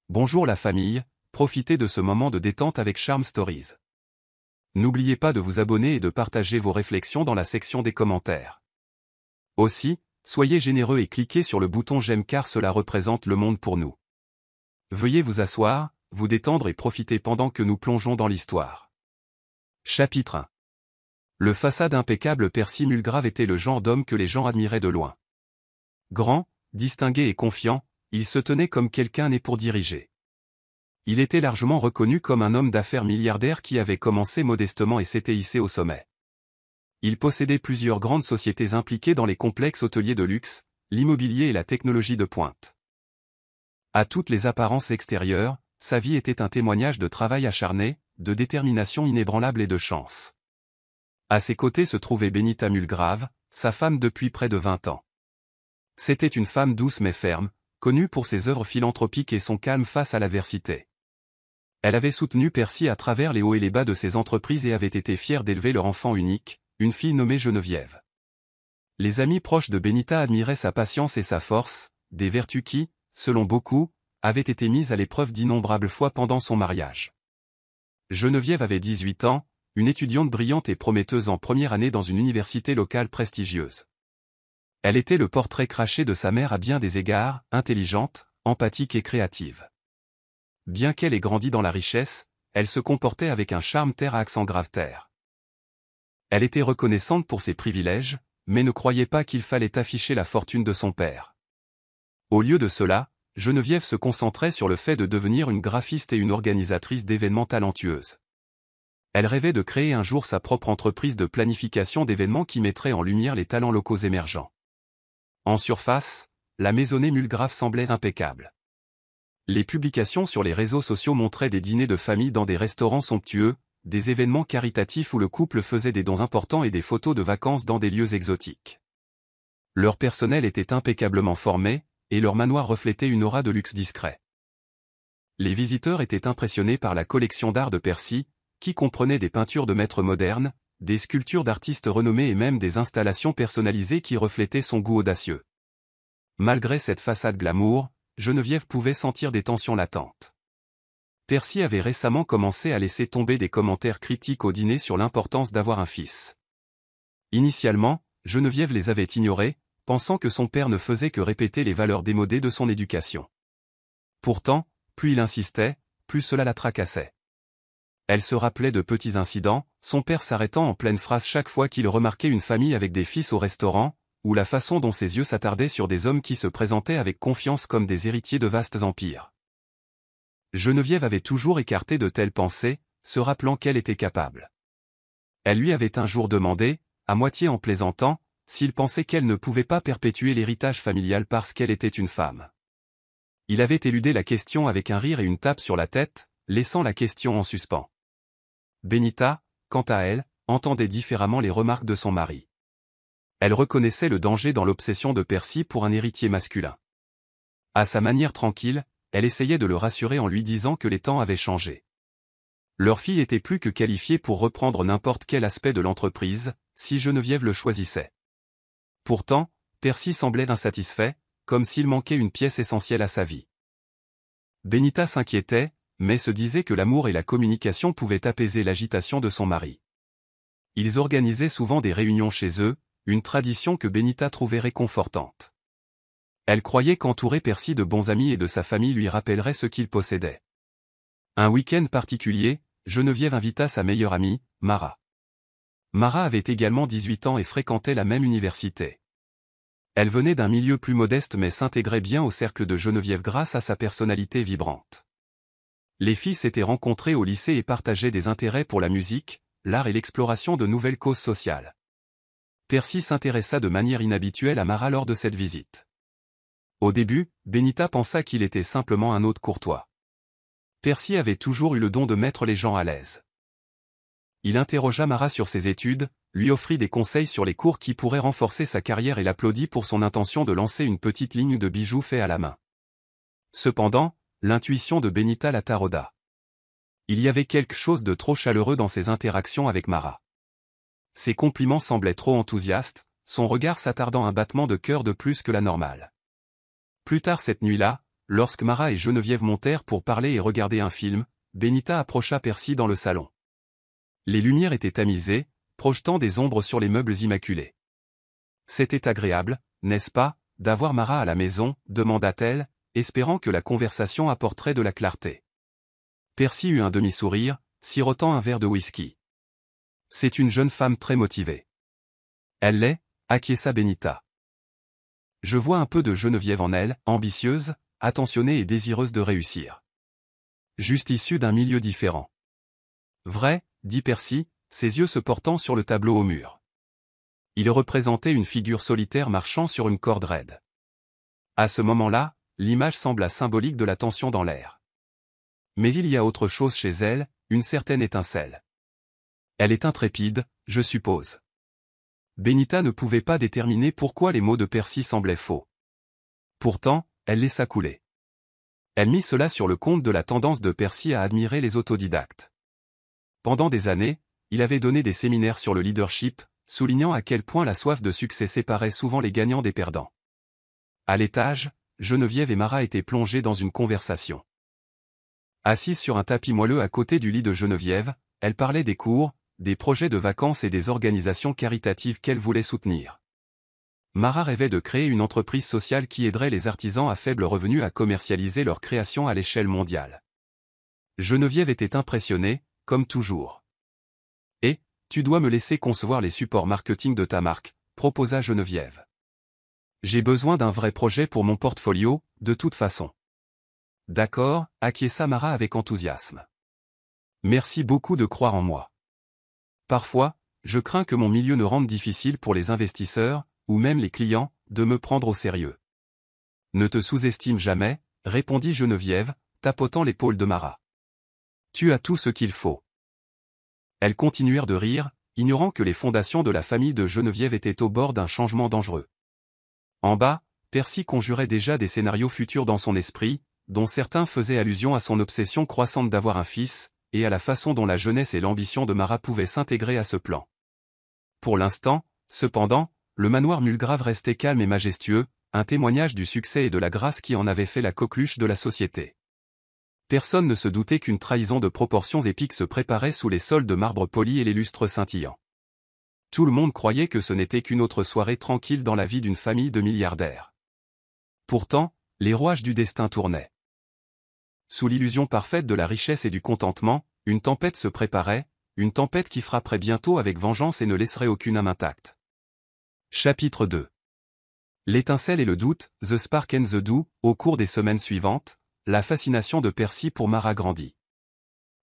Bonjour la famille, profitez de ce moment de détente avec Charm Stories. N'oubliez pas de vous abonner et de partager vos réflexions dans la section des commentaires. Aussi, soyez généreux et cliquez sur le bouton j'aime car cela représente le monde pour nous. Veuillez vous asseoir, vous détendre et profiter pendant que nous plongeons dans l'histoire. Chapitre 1. Le façade impeccable Percy Mulgrave était le genre d'homme que les gens admiraient de loin. Grand, distingué et confiant, il se tenait comme quelqu'un né pour diriger. Il était largement reconnu comme un homme d'affaires milliardaire qui avait commencé modestement et s'était hissé au sommet. Il possédait plusieurs grandes sociétés impliquées dans les complexes hôteliers de luxe, l'immobilier et la technologie de pointe. À toutes les apparences extérieures, sa vie était un témoignage de travail acharné, de détermination inébranlable et de chance. À ses côtés se trouvait Benita Mulgrave, sa femme depuis près de 20 ans. C'était une femme douce mais ferme, connue pour ses œuvres philanthropiques et son calme face à l'adversité. Elle avait soutenu Percy à travers les hauts et les bas de ses entreprises et avait été fière d'élever leur enfant unique, une fille nommée Geneviève. Les amis proches de Benita admiraient sa patience et sa force, des vertus qui, selon beaucoup, avaient été mises à l'épreuve d'innombrables fois pendant son mariage. Geneviève avait 18 ans, une étudiante brillante et prometteuse en première année dans une université locale prestigieuse. Elle était le portrait craché de sa mère à bien des égards, intelligente, empathique et créative. Bien qu'elle ait grandi dans la richesse, elle se comportait avec un charme terre à accent grave terre. Elle était reconnaissante pour ses privilèges, mais ne croyait pas qu'il fallait afficher la fortune de son père. Au lieu de cela, Geneviève se concentrait sur le fait de devenir une graphiste et une organisatrice d'événements talentueuse. Elle rêvait de créer un jour sa propre entreprise de planification d'événements qui mettrait en lumière les talents locaux émergents. En surface, la maisonnée Mulgrave semblait impeccable. Les publications sur les réseaux sociaux montraient des dîners de famille dans des restaurants somptueux, des événements caritatifs où le couple faisait des dons importants et des photos de vacances dans des lieux exotiques. Leur personnel était impeccablement formé, et leur manoir reflétait une aura de luxe discret. Les visiteurs étaient impressionnés par la collection d'art de Percy, qui comprenait des peintures de maîtres modernes, des sculptures d'artistes renommés et même des installations personnalisées qui reflétaient son goût audacieux. Malgré cette façade glamour, Geneviève pouvait sentir des tensions latentes. Percy avait récemment commencé à laisser tomber des commentaires critiques au dîner sur l'importance d'avoir un fils. Initialement, Geneviève les avait ignorés, pensant que son père ne faisait que répéter les valeurs démodées de son éducation. Pourtant, plus il insistait, plus cela la tracassait. Elle se rappelait de petits incidents, son père s'arrêtant en pleine phrase chaque fois qu'il remarquait une famille avec des fils au restaurant, ou la façon dont ses yeux s'attardaient sur des hommes qui se présentaient avec confiance comme des héritiers de vastes empires. Geneviève avait toujours écarté de telles pensées, se rappelant qu'elle était capable. Elle lui avait un jour demandé, à moitié en plaisantant, s'il pensait qu'elle ne pouvait pas perpétuer l'héritage familial parce qu'elle était une femme. Il avait éludé la question avec un rire et une tape sur la tête, laissant la question en suspens. Benita, quant à elle, entendait différemment les remarques de son mari. Elle reconnaissait le danger dans l'obsession de Percy pour un héritier masculin. À sa manière tranquille, elle essayait de le rassurer en lui disant que les temps avaient changé. Leur fille était plus que qualifiée pour reprendre n'importe quel aspect de l'entreprise, si Geneviève le choisissait. Pourtant, Percy semblait insatisfait, comme s'il manquait une pièce essentielle à sa vie. Benita s'inquiétait, mais se disait que l'amour et la communication pouvaient apaiser l'agitation de son mari. Ils organisaient souvent des réunions chez eux, une tradition que Benita trouvait réconfortante. Elle croyait qu'entourer Percy de bons amis et de sa famille lui rappellerait ce qu'il possédait. Un week-end particulier, Geneviève invita sa meilleure amie, Mara. Mara avait également 18 ans et fréquentait la même université. Elle venait d'un milieu plus modeste mais s'intégrait bien au cercle de Geneviève grâce à sa personnalité vibrante. Les filles s'étaient rencontrées au lycée et partageaient des intérêts pour la musique, l'art et l'exploration de nouvelles causes sociales. Percy s'intéressa de manière inhabituelle à Mara lors de cette visite. Au début, Benita pensa qu'il était simplement un hôte courtois. Percy avait toujours eu le don de mettre les gens à l'aise. Il interrogea Mara sur ses études, lui offrit des conseils sur les cours qui pourraient renforcer sa carrière et l'applaudit pour son intention de lancer une petite ligne de bijoux faits à la main. Cependant, l'intuition de Benita la tarauda. Il y avait quelque chose de trop chaleureux dans ses interactions avec Mara. Ses compliments semblaient trop enthousiastes, son regard s'attardant un battement de cœur de plus que la normale. Plus tard cette nuit-là, lorsque Mara et Geneviève montèrent pour parler et regarder un film, Benita approcha Percy dans le salon. Les lumières étaient tamisées, projetant des ombres sur les meubles immaculés. « C'était agréable, n'est-ce pas, d'avoir Mara à la maison ?» demanda-t-elle, espérant que la conversation apporterait de la clarté. Percy eut un demi-sourire, sirotant un verre de whisky. « C'est une jeune femme très motivée. »« Elle l'est » acquiesça Benita. « Je vois un peu de Geneviève en elle, ambitieuse, attentionnée et désireuse de réussir. Juste issue d'un milieu différent. »« Vrai » dit Percy, ses yeux se portant sur le tableau au mur. Il représentait une figure solitaire marchant sur une corde raide. À ce moment-là, l'image sembla symbolique de la tension dans l'air. Mais il y a autre chose chez elle, une certaine étincelle. Elle est intrépide, je suppose. Benita ne pouvait pas déterminer pourquoi les mots de Percy semblaient faux. Pourtant, elle laissa couler. Elle mit cela sur le compte de la tendance de Percy à admirer les autodidactes. Pendant des années, il avait donné des séminaires sur le leadership, soulignant à quel point la soif de succès séparait souvent les gagnants des perdants. À l'étage, Geneviève et Mara étaient plongées dans une conversation. Assise sur un tapis moelleux à côté du lit de Geneviève, elle parlait des cours, des projets de vacances et des organisations caritatives qu'elle voulait soutenir. Mara rêvait de créer une entreprise sociale qui aiderait les artisans à faible revenu à commercialiser leurs créations à l'échelle mondiale. Geneviève était impressionnée, comme toujours. « Et, tu dois me laisser concevoir les supports marketing de ta marque », proposa Geneviève. « J'ai besoin d'un vrai projet pour mon portfolio, de toute façon. » « D'accord, » acquiesça Mara avec enthousiasme. « Merci beaucoup de croire en moi. Parfois, je crains que mon milieu ne rende difficile pour les investisseurs, ou même les clients, de me prendre au sérieux. »« Ne te sous-estime jamais, » répondit Geneviève, tapotant l'épaule de Mara. « Tu as tout ce qu'il faut. » Elles continuèrent de rire, ignorant que les fondations de la famille de Geneviève étaient au bord d'un changement dangereux. En bas, Percy conjurait déjà des scénarios futurs dans son esprit, dont certains faisaient allusion à son obsession croissante d'avoir un fils, et à la façon dont la jeunesse et l'ambition de Mara pouvaient s'intégrer à ce plan. Pour l'instant, cependant, le manoir Mulgrave restait calme et majestueux, un témoignage du succès et de la grâce qui en avait fait la coqueluche de la société. Personne ne se doutait qu'une trahison de proportions épiques se préparait sous les sols de marbre poli et les lustres scintillants. Tout le monde croyait que ce n'était qu'une autre soirée tranquille dans la vie d'une famille de milliardaires. Pourtant, les rouages du destin tournaient. Sous l'illusion parfaite de la richesse et du contentement, une tempête se préparait, une tempête qui frapperait bientôt avec vengeance et ne laisserait aucune âme intacte. Chapitre 2. L'étincelle et le doute, The Spark and the Doux. Au cours des semaines suivantes, la fascination de Percy pour Mara grandit.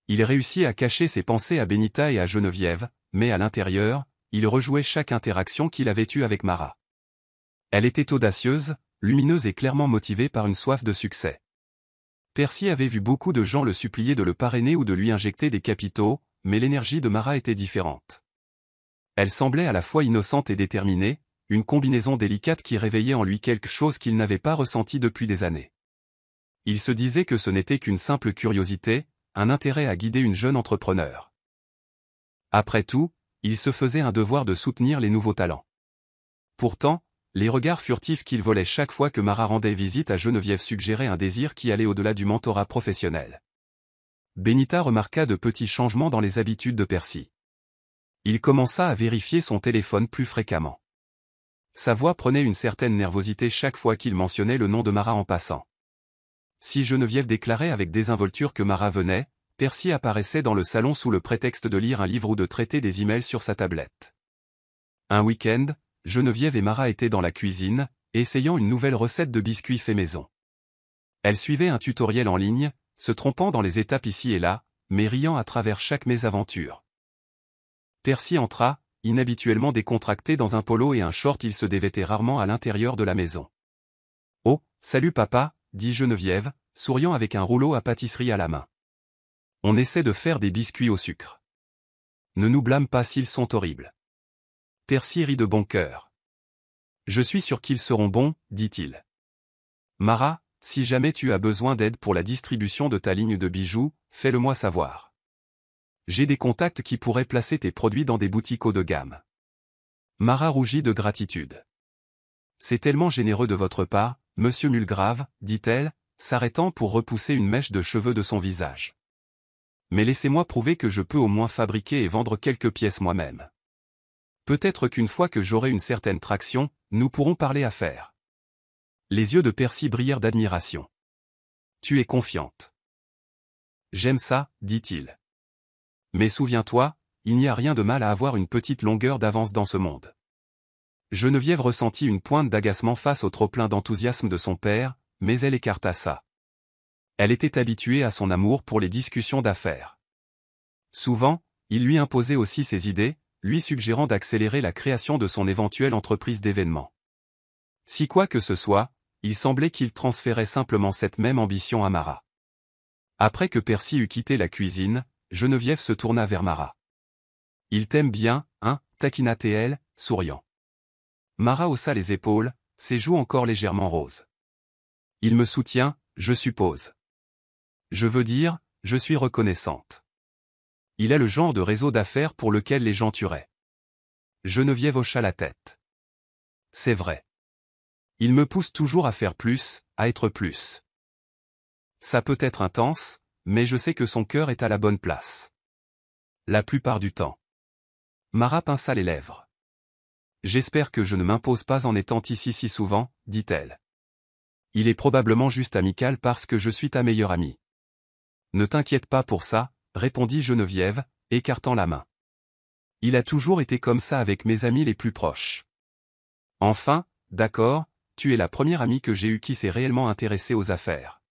Il réussit à cacher ses pensées à Benita et à Geneviève, mais à l'intérieur, il rejouait chaque interaction qu'il avait eue avec Mara. Elle était audacieuse, lumineuse et clairement motivée par une soif de succès. Percy avait vu beaucoup de gens le supplier de le parrainer ou de lui injecter des capitaux, mais l'énergie de Mara était différente. Elle semblait à la fois innocente et déterminée, une combinaison délicate qui réveillait en lui quelque chose qu'il n'avait pas ressenti depuis des années. Il se disait que ce n'était qu'une simple curiosité, un intérêt à guider une jeune entrepreneur. Après tout, il se faisait un devoir de soutenir les nouveaux talents. Pourtant, les regards furtifs qu'il volait chaque fois que Mara rendait visite à Geneviève suggéraient un désir qui allait au-delà du mentorat professionnel. Benita remarqua de petits changements dans les habitudes de Percy. Il commença à vérifier son téléphone plus fréquemment. Sa voix prenait une certaine nervosité chaque fois qu'il mentionnait le nom de Mara en passant. Si Geneviève déclarait avec désinvolture que Mara venait, Percy apparaissait dans le salon sous le prétexte de lire un livre ou de traiter des emails sur sa tablette. Un week-end, Geneviève et Mara étaient dans la cuisine, essayant une nouvelle recette de biscuits fait maison. Elle suivait un tutoriel en ligne, se trompant dans les étapes ici et là, mais riant à travers chaque mésaventure. Percy entra, inhabituellement décontracté dans un polo et un short. Il se dévêtait rarement à l'intérieur de la maison. « Oh, salut papa », dit Geneviève, souriant avec un rouleau à pâtisserie à la main. « On essaie de faire des biscuits au sucre. Ne nous blâme pas s'ils sont horribles. » Percy rit de bon cœur. « Je suis sûr qu'ils seront bons, dit-il. Mara, si jamais tu as besoin d'aide pour la distribution de ta ligne de bijoux, fais-le-moi savoir. J'ai des contacts qui pourraient placer tes produits dans des boutiques haut de gamme. » Mara rougit de gratitude. « C'est tellement généreux de votre part, monsieur Mulgrave, dit-elle, s'arrêtant pour repousser une mèche de cheveux de son visage. Mais laissez-moi prouver que je peux au moins fabriquer et vendre quelques pièces moi-même. Peut-être qu'une fois que j'aurai une certaine traction, nous pourrons parler affaires. Les yeux de Percy brillèrent d'admiration. Tu es confiante. J'aime ça, dit-il. Mais souviens-toi, il n'y a rien de mal à avoir une petite longueur d'avance dans ce monde. Geneviève ressentit une pointe d'agacement face au trop-plein d'enthousiasme de son père, mais elle écarta ça. Elle était habituée à son amour pour les discussions d'affaires. Souvent, il lui imposait aussi ses idées, lui suggérant d'accélérer la création de son éventuelle entreprise d'événements. Si quoi que ce soit, il semblait qu'il transférait simplement cette même ambition à Mara. Après que Percy eut quitté la cuisine, Geneviève se tourna vers Mara. « Il t'aime bien, hein » taquina-t-elle, souriant. Mara haussa les épaules, ses joues encore légèrement roses. « Il me soutient, je suppose. Je veux dire, je suis reconnaissante. Il a le genre de réseau d'affaires pour lequel les gens tueraient. » Geneviève hocha la tête. « C'est vrai. Il me pousse toujours à faire plus, à être plus. Ça peut être intense, mais je sais que son cœur est à la bonne place. La plupart du temps. » Mara pinça les lèvres. « J'espère que je ne m'impose pas en étant ici si souvent, dit-elle. Il est probablement juste amical parce que je suis ta meilleure amie. » Ne t'inquiète pas pour ça, répondit Geneviève, écartant la main. Il a toujours été comme ça avec mes amis les plus proches. Enfin, d'accord, tu es la première amie que j'ai eue qui s'est réellement intéressée aux affaires.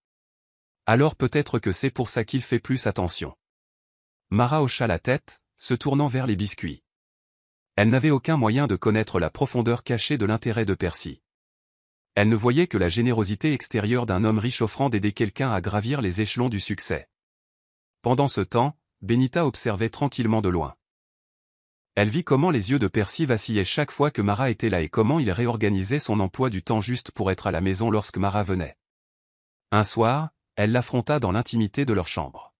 Alors peut-être que c'est pour ça qu'il fait plus attention. Mara hocha la tête, se tournant vers les biscuits. Elle n'avait aucun moyen de connaître la profondeur cachée de l'intérêt de Percy. Elle ne voyait que la générosité extérieure d'un homme riche offrant d'aider quelqu'un à gravir les échelons du succès. Pendant ce temps, Benita observait tranquillement de loin. Elle vit comment les yeux de Percy vacillaient chaque fois que Mara était là et comment il réorganisait son emploi du temps juste pour être à la maison lorsque Mara venait. Un soir, elle l'affronta dans l'intimité de leur chambre.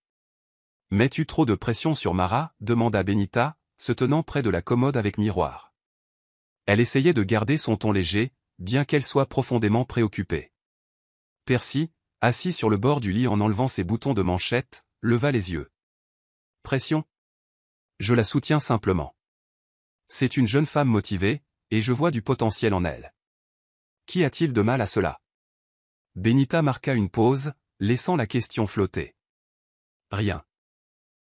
« Mets-tu trop de pression sur Mara » demanda Benita, se tenant près de la commode avec miroir. Elle essayait de garder son ton léger, bien qu'elle soit profondément préoccupée. Percy, assis sur le bord du lit en enlevant ses boutons de manchette, leva les yeux. « Pression ? Je la soutiens simplement. C'est une jeune femme motivée, et je vois du potentiel en elle. Qu'y a-t-il de mal à cela ?» Benita marqua une pause, laissant la question flotter. « Rien.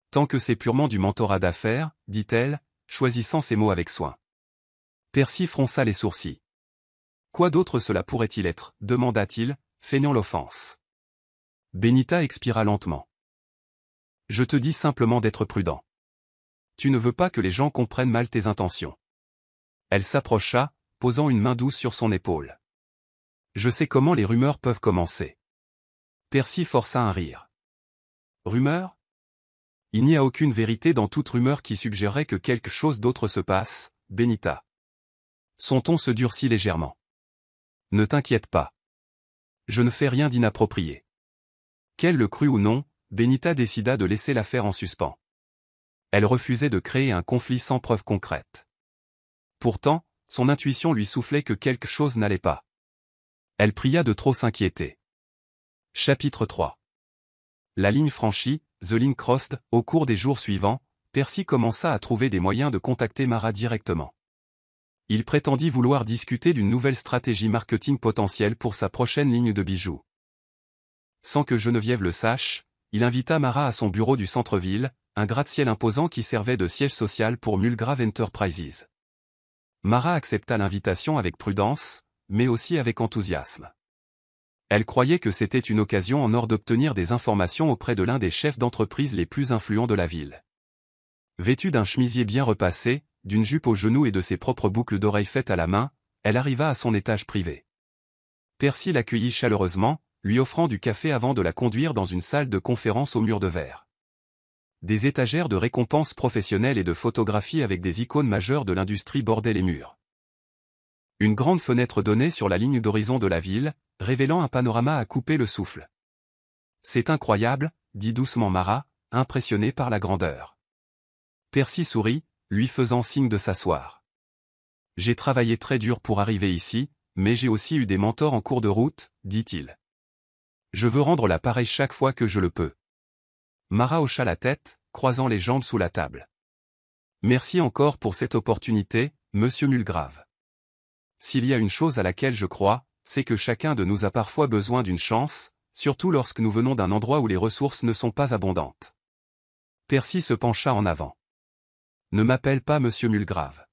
Tant que c'est purement du mentorat d'affaires, dit-elle, choisissant ses mots avec soin. Percy fronça les sourcils. « Quoi d'autre cela pourrait-il être » demanda-t-il, feignant l'offense. Benita expira lentement. « Je te dis simplement d'être prudent. Tu ne veux pas que les gens comprennent mal tes intentions. » Elle s'approcha, posant une main douce sur son épaule. « Je sais comment les rumeurs peuvent commencer. » Percy força un rire. « Rumeurs ? Il n'y a aucune vérité dans toute rumeur qui suggérerait que quelque chose d'autre se passe, Benita. » Son ton se durcit légèrement. « Ne t'inquiète pas. Je ne fais rien d'inapproprié. » Qu'elle le crût ou non, Benita décida de laisser l'affaire en suspens. Elle refusait de créer un conflit sans preuve concrète. Pourtant, son intuition lui soufflait que quelque chose n'allait pas. Elle pria de trop s'inquiéter. Chapitre 3. La ligne franchie, The Line Crossed, au cours des jours suivants, Percy commença à trouver des moyens de contacter Mara directement. Il prétendit vouloir discuter d'une nouvelle stratégie marketing potentielle pour sa prochaine ligne de bijoux. Sans que Geneviève le sache, il invita Mara à son bureau du centre-ville, un gratte-ciel imposant qui servait de siège social pour Mulgrave Enterprises. Mara accepta l'invitation avec prudence, mais aussi avec enthousiasme. Elle croyait que c'était une occasion en or d'obtenir des informations auprès de l'un des chefs d'entreprise les plus influents de la ville. Vêtue d'un chemisier bien repassé, d'une jupe aux genoux et de ses propres boucles d'oreilles faites à la main, elle arriva à son étage privé. Percy l'accueillit chaleureusement, lui offrant du café avant de la conduire dans une salle de conférence aux murs de verre. Des étagères de récompenses professionnelles et de photographies avec des icônes majeures de l'industrie bordaient les murs. Une grande fenêtre donnait sur la ligne d'horizon de la ville, révélant un panorama à couper le souffle. « C'est incroyable » dit doucement Mara, impressionnée par la grandeur. Percy sourit, lui faisant signe de s'asseoir. « J'ai travaillé très dur pour arriver ici, mais j'ai aussi eu des mentors en cours de route, dit-il. Je veux rendre la pareille chaque fois que je le peux. Mara hocha la tête, croisant les jambes sous la table. Merci encore pour cette opportunité, monsieur Mulgrave. S'il y a une chose à laquelle je crois, c'est que chacun de nous a parfois besoin d'une chance, surtout lorsque nous venons d'un endroit où les ressources ne sont pas abondantes. Percy se pencha en avant. Ne m'appelle pas monsieur Mulgrave.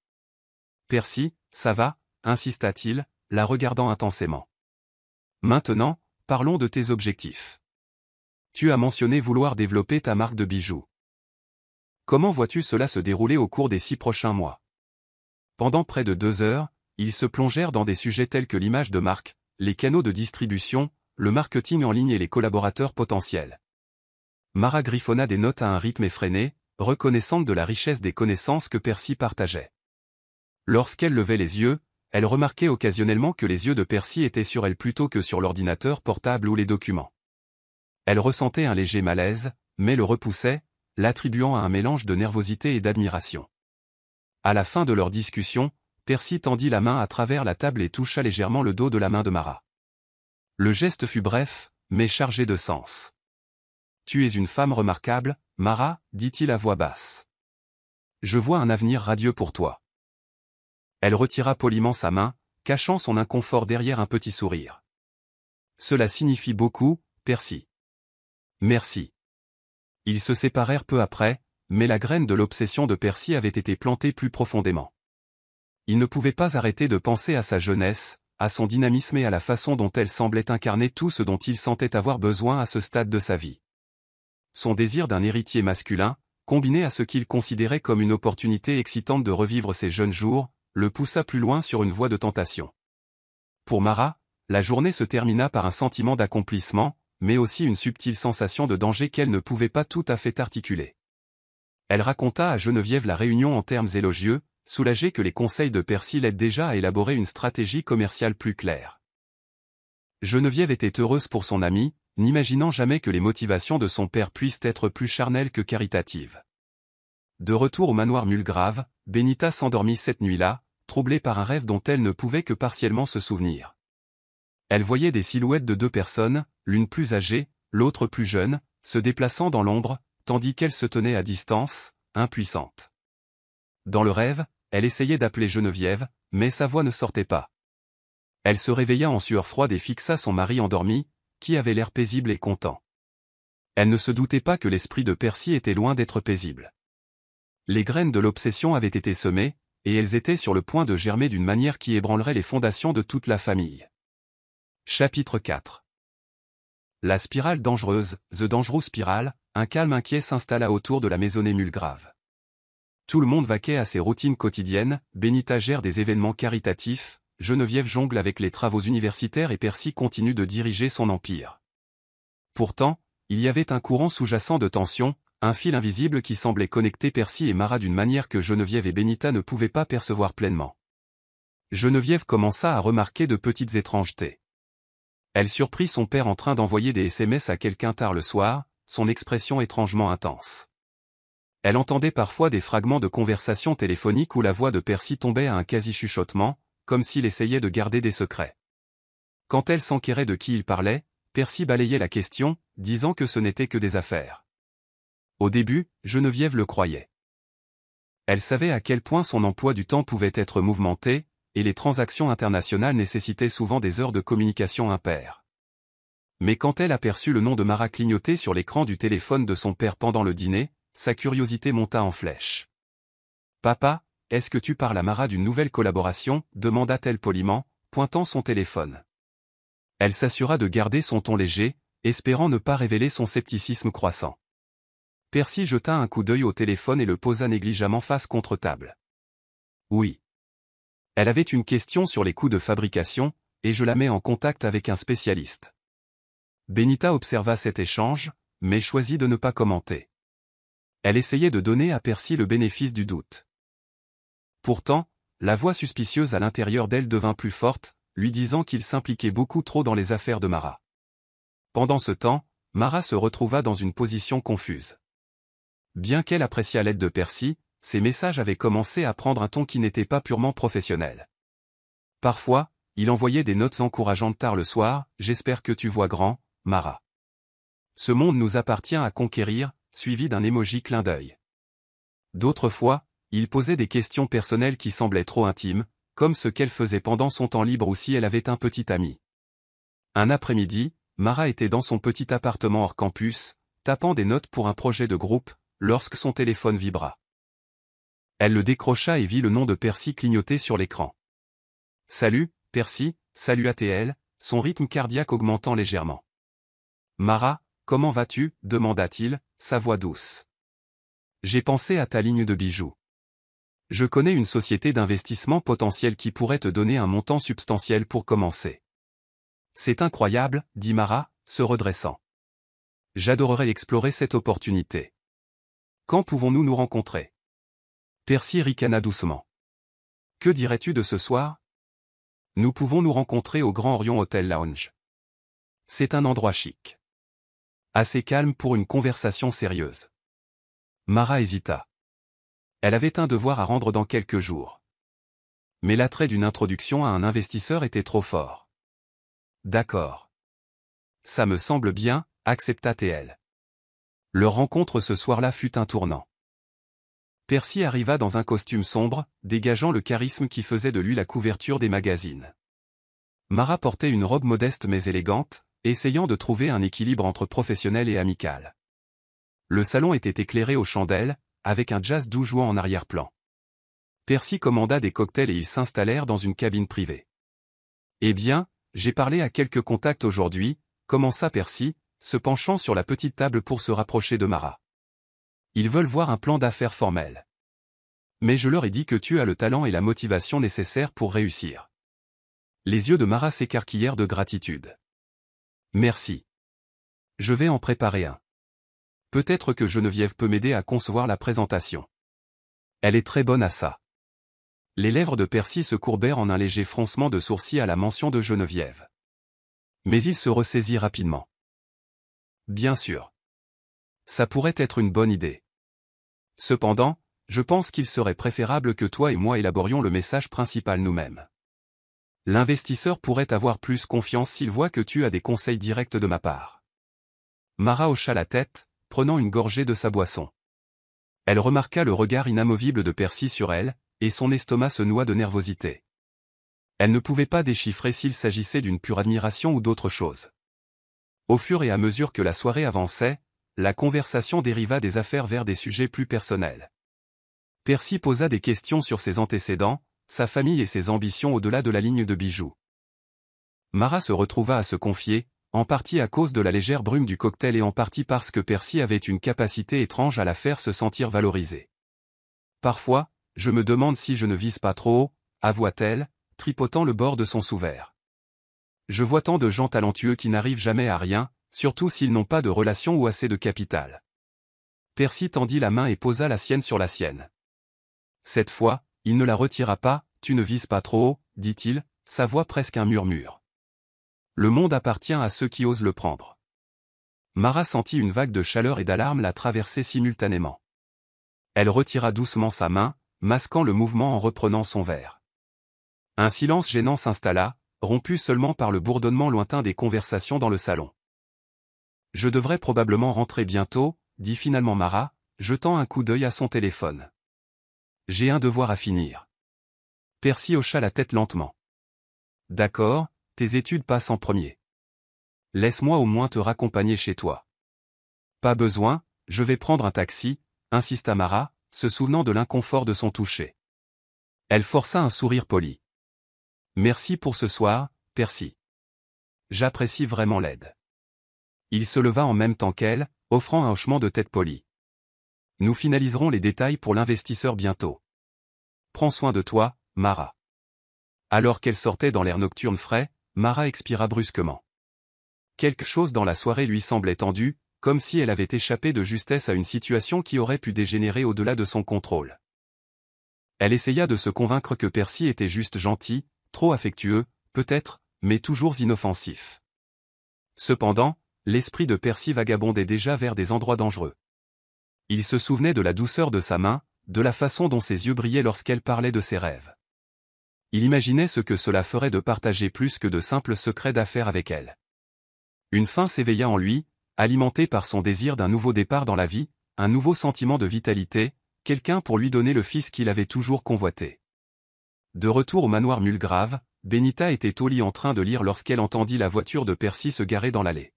Percy, ça va, insista-t-il, la regardant intensément. Maintenant, parlons de tes objectifs. Tu as mentionné vouloir développer ta marque de bijoux. Comment vois-tu cela se dérouler au cours des 6 prochains mois? Pendant près de 2 heures, ils se plongèrent dans des sujets tels que l'image de marque, les canaux de distribution, le marketing en ligne et les collaborateurs potentiels. Mara griffonna des notes à un rythme effréné, reconnaissante de la richesse des connaissances que Percy partageait. Lorsqu'elle levait les yeux, elle remarquait occasionnellement que les yeux de Percy étaient sur elle plutôt que sur l'ordinateur portable ou les documents. Elle ressentait un léger malaise, mais le repoussait, l'attribuant à un mélange de nervosité et d'admiration. À la fin de leur discussion, Percy tendit la main à travers la table et toucha légèrement le dos de la main de Mara. Le geste fut bref, mais chargé de sens. « Tu es une femme remarquable, Mara, dit-il à voix basse. Je vois un avenir radieux pour toi. » Elle retira poliment sa main, cachant son inconfort derrière un petit sourire. « Cela signifie beaucoup, Percy. » « Merci. » Ils se séparèrent peu après, mais la graine de l'obsession de Percy avait été plantée plus profondément. Il ne pouvait pas arrêter de penser à sa jeunesse, à son dynamisme et à la façon dont elle semblait incarner tout ce dont il sentait avoir besoin à ce stade de sa vie. Son désir d'un héritier masculin, combiné à ce qu'il considérait comme une opportunité excitante de revivre ses jeunes jours, le poussa plus loin sur une voie de tentation. Pour Mara, la journée se termina par un sentiment d'accomplissement, mais aussi une subtile sensation de danger qu'elle ne pouvait pas tout à fait articuler. Elle raconta à Geneviève la réunion en termes élogieux, soulagée que les conseils de Percy l'aident déjà à élaborer une stratégie commerciale plus claire. Geneviève était heureuse pour son amie, n'imaginant jamais que les motivations de son père puissent être plus charnelles que caritatives. De retour au manoir Mulgrave, Benita s'endormit cette nuit-là, troublée par un rêve dont elle ne pouvait que partiellement se souvenir. Elle voyait des silhouettes de 2 personnes, l'une plus âgée, l'autre plus jeune, se déplaçant dans l'ombre, tandis qu'elle se tenait à distance, impuissante. Dans le rêve, elle essayait d'appeler Geneviève, mais sa voix ne sortait pas. Elle se réveilla en sueur froide et fixa son mari endormi, qui avait l'air paisible et content. Elle ne se doutait pas que l'esprit de Percy était loin d'être paisible. Les graines de l'obsession avaient été semées, et elles étaient sur le point de germer d'une manière qui ébranlerait les fondations de toute la famille. Chapitre 4. La spirale dangereuse, The Dangerous Spiral, un calme inquiet s'installa autour de la maisonnée Mulgrave. Tout le monde vaquait à ses routines quotidiennes, Benita gère des événements caritatifs, Geneviève jongle avec les travaux universitaires et Percy continue de diriger son empire. Pourtant, il y avait un courant sous-jacent de tension, un fil invisible qui semblait connecter Percy et Mara d'une manière que Geneviève et Benita ne pouvaient pas percevoir pleinement. Geneviève commença à remarquer de petites étrangetés. Elle surprit son père en train d'envoyer des SMS à quelqu'un tard le soir, son expression étrangement intense. Elle entendait parfois des fragments de conversations téléphoniques où la voix de Percy tombait à un quasi-chuchotement, comme s'il essayait de garder des secrets. Quand elle s'enquérait de qui il parlait, Percy balayait la question, disant que ce n'était que des affaires. Au début, Geneviève le croyait. Elle savait à quel point son emploi du temps pouvait être mouvementé, et les transactions internationales nécessitaient souvent des heures de communication impaires. Mais quand elle aperçut le nom de Mara clignoter sur l'écran du téléphone de son père pendant le dîner, sa curiosité monta en flèche. « Papa, est-ce que tu parles à Mara d'une nouvelle collaboration ?» demanda-t-elle poliment, pointant son téléphone. Elle s'assura de garder son ton léger, espérant ne pas révéler son scepticisme croissant. Percy jeta un coup d'œil au téléphone et le posa négligemment face contre table. « Oui. Elle avait une question sur les coûts de fabrication, et je la mets en contact avec un spécialiste. » Benita observa cet échange, mais choisit de ne pas commenter. Elle essayait de donner à Percy le bénéfice du doute. Pourtant, la voix suspicieuse à l'intérieur d'elle devint plus forte, lui disant qu'il s'impliquait beaucoup trop dans les affaires de Mara. Pendant ce temps, Mara se retrouva dans une position confuse. Bien qu'elle appréciât l'aide de Percy, ses messages avaient commencé à prendre un ton qui n'était pas purement professionnel. Parfois, il envoyait des notes encourageantes tard le soir, « J'espère que tu vois grand, Mara. Ce monde nous appartient à conquérir, suivi d'un emoji clin d'œil. D'autres fois, il posait des questions personnelles qui semblaient trop intimes, comme ce qu'elle faisait pendant son temps libre ou si elle avait un petit ami. Un après-midi, Mara était dans son petit appartement hors campus, tapant des notes pour un projet de groupe, lorsque son téléphone vibra. Elle le décrocha et vit le nom de Percy clignoter sur l'écran. « Salut, Percy », salua-t-elle, son rythme cardiaque augmentant légèrement. « Mara, comment vas-tu » demanda-t-il, sa voix douce. « J'ai pensé à ta ligne de bijoux. Je connais une société d'investissement potentiel qui pourrait te donner un montant substantiel pour commencer. » « C'est incroyable, » dit Mara, se redressant. « J'adorerais explorer cette opportunité. Quand pouvons-nous nous rencontrer ?» Percy ricana doucement. « Que dirais-tu de ce soir ? Nous pouvons nous rencontrer au Grand Orion Hotel Lounge. C'est un endroit chic. Assez calme pour une conversation sérieuse. » Mara hésita. Elle avait un devoir à rendre dans quelques jours. Mais l'attrait d'une introduction à un investisseur était trop fort. D'accord. Ça me semble bien, accepta-t-elle. Leur rencontre ce soir-là fut un tournant. Percy arriva dans un costume sombre, dégageant le charisme qui faisait de lui la couverture des magazines. Mara portait une robe modeste mais élégante, essayant de trouver un équilibre entre professionnel et amical. Le salon était éclairé aux chandelles, avec un jazz doux jouant en arrière-plan. Percy commanda des cocktails et ils s'installèrent dans une cabine privée. « Eh bien, j'ai parlé à quelques contacts aujourd'hui », commença Percy, se penchant sur la petite table pour se rapprocher de Mara. « Ils veulent voir un plan d'affaires formel. Mais je leur ai dit que tu as le talent et la motivation nécessaires pour réussir. » Les yeux de Mara s'écarquillèrent de gratitude. « Merci. Je vais en préparer un. Peut-être que Geneviève peut m'aider à concevoir la présentation. Elle est très bonne à ça. » Les lèvres de Percy se courbèrent en un léger froncement de sourcils à la mention de Geneviève. Mais il se ressaisit rapidement. « Bien sûr. Ça pourrait être une bonne idée. Cependant, je pense qu'il serait préférable que toi et moi élaborions le message principal nous-mêmes. L'investisseur pourrait avoir plus confiance s'il voit que tu as des conseils directs de ma part. » Mara hocha la tête, prenant une gorgée de sa boisson. Elle remarqua le regard inamovible de Percy sur elle, et son estomac se noua de nervosité. Elle ne pouvait pas déchiffrer s'il s'agissait d'une pure admiration ou d'autre chose. Au fur et à mesure que la soirée avançait, la conversation dériva des affaires vers des sujets plus personnels. Percy posa des questions sur ses antécédents, sa famille et ses ambitions au-delà de la ligne de bijoux. Mara se retrouva à se confier, en partie à cause de la légère brume du cocktail et en partie parce que Percy avait une capacité étrange à la faire se sentir valorisée. Parfois, je me demande si je ne vise pas trop haut, avoua-t-elle, tripotant le bord de son sous-verre. Je vois tant de gens talentueux qui n'arrivent jamais à rien, surtout s'ils n'ont pas de relation ou assez de capital. Percy tendit la main et posa la sienne sur la sienne. Cette fois, il ne la retira pas, « Tu ne vises pas trop haut », dit-il, sa voix presque un murmure. Le monde appartient à ceux qui osent le prendre. Mara sentit une vague de chaleur et d'alarme la traverser simultanément. Elle retira doucement sa main, masquant le mouvement en reprenant son verre. Un silence gênant s'installa, rompu seulement par le bourdonnement lointain des conversations dans le salon. « Je devrais probablement rentrer bientôt », dit finalement Mara, jetant un coup d'œil à son téléphone. « J'ai un devoir à finir. » Percy hocha la tête lentement. « D'accord, tes études passent en premier. Laisse-moi au moins te raccompagner chez toi. »« Pas besoin, je vais prendre un taxi », insista Mara, se souvenant de l'inconfort de son toucher. Elle força un sourire poli. « Merci pour ce soir, Percy. J'apprécie vraiment l'aide. » Il se leva en même temps qu'elle, offrant un hochement de tête poli. « Nous finaliserons les détails pour l'investisseur bientôt. Prends soin de toi, Mara. » Alors qu'elle sortait dans l'air nocturne frais, Mara expira brusquement. Quelque chose dans la soirée lui semblait tendu, comme si elle avait échappé de justesse à une situation qui aurait pu dégénérer au-delà de son contrôle. Elle essaya de se convaincre que Percy était juste gentil, trop affectueux, peut-être, mais toujours inoffensif. Cependant, l'esprit de Percy vagabondait déjà vers des endroits dangereux. Il se souvenait de la douceur de sa main, de la façon dont ses yeux brillaient lorsqu'elle parlait de ses rêves. Il imaginait ce que cela ferait de partager plus que de simples secrets d'affaires avec elle. Une faim s'éveilla en lui, alimentée par son désir d'un nouveau départ dans la vie, un nouveau sentiment de vitalité, quelqu'un pour lui donner le fils qu'il avait toujours convoité. De retour au manoir Mulgrave, Benita était au lit en train de lire lorsqu'elle entendit la voiture de Percy se garer dans l'allée.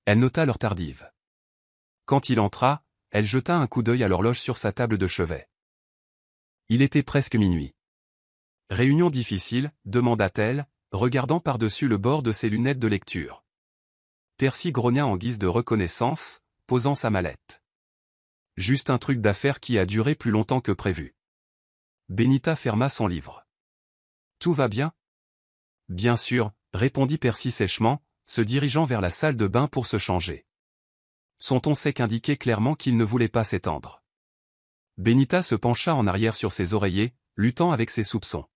Elle nota l'heure tardive. Quand il entra, elle jeta un coup d'œil à l'horloge sur sa table de chevet. Il était presque minuit. « Réunion difficile ?» demanda-t-elle, regardant par-dessus le bord de ses lunettes de lecture. Percy grogna en guise de reconnaissance, posant sa mallette. « Juste un truc d'affaires qui a duré plus longtemps que prévu. » Benita ferma son livre. « Tout va bien ? » « Bien sûr, » répondit Percy sèchement, se dirigeant vers la salle de bain pour se changer. Son ton sec indiquait clairement qu'il ne voulait pas s'étendre. Benita se pencha en arrière sur ses oreillers, luttant avec ses soupçons.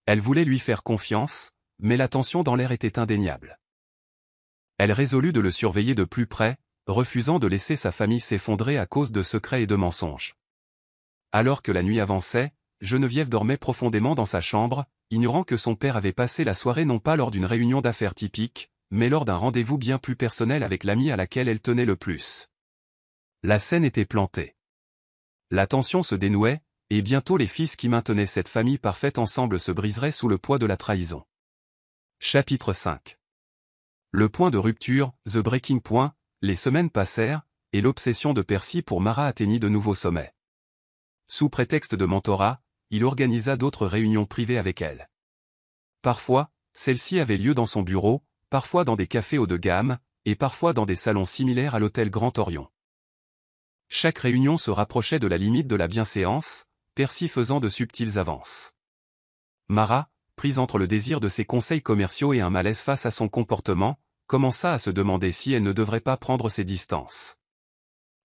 Elle voulait lui faire confiance, mais la tension dans l'air était indéniable. Elle résolut de le surveiller de plus près, refusant de laisser sa famille s'effondrer à cause de secrets et de mensonges. Alors que la nuit avançait, Geneviève dormait profondément dans sa chambre, ignorant que son père avait passé la soirée non pas lors d'une réunion d'affaires typique, mais lors d'un rendez-vous bien plus personnel avec l'amie à laquelle elle tenait le plus. La scène était plantée. La tension se dénouait, et bientôt les fils qui maintenaient cette famille parfaite ensemble se briseraient sous le poids de la trahison. Chapitre 5. Le point de rupture, the breaking point, les semaines passèrent, et l'obsession de Percy pour Mara atteignit de nouveaux sommets. Sous prétexte de mentorat, il organisa d'autres réunions privées avec elle. Parfois, celles-ci avaient lieu dans son bureau, parfois dans des cafés haut de gamme, et parfois dans des salons similaires à l'hôtel Grand Orion. Chaque réunion se rapprochait de la limite de la bienséance, Percy faisant de subtiles avances. Mara, prise entre le désir de ses conseils commerciaux et un malaise face à son comportement, commença à se demander si elle ne devrait pas prendre ses distances.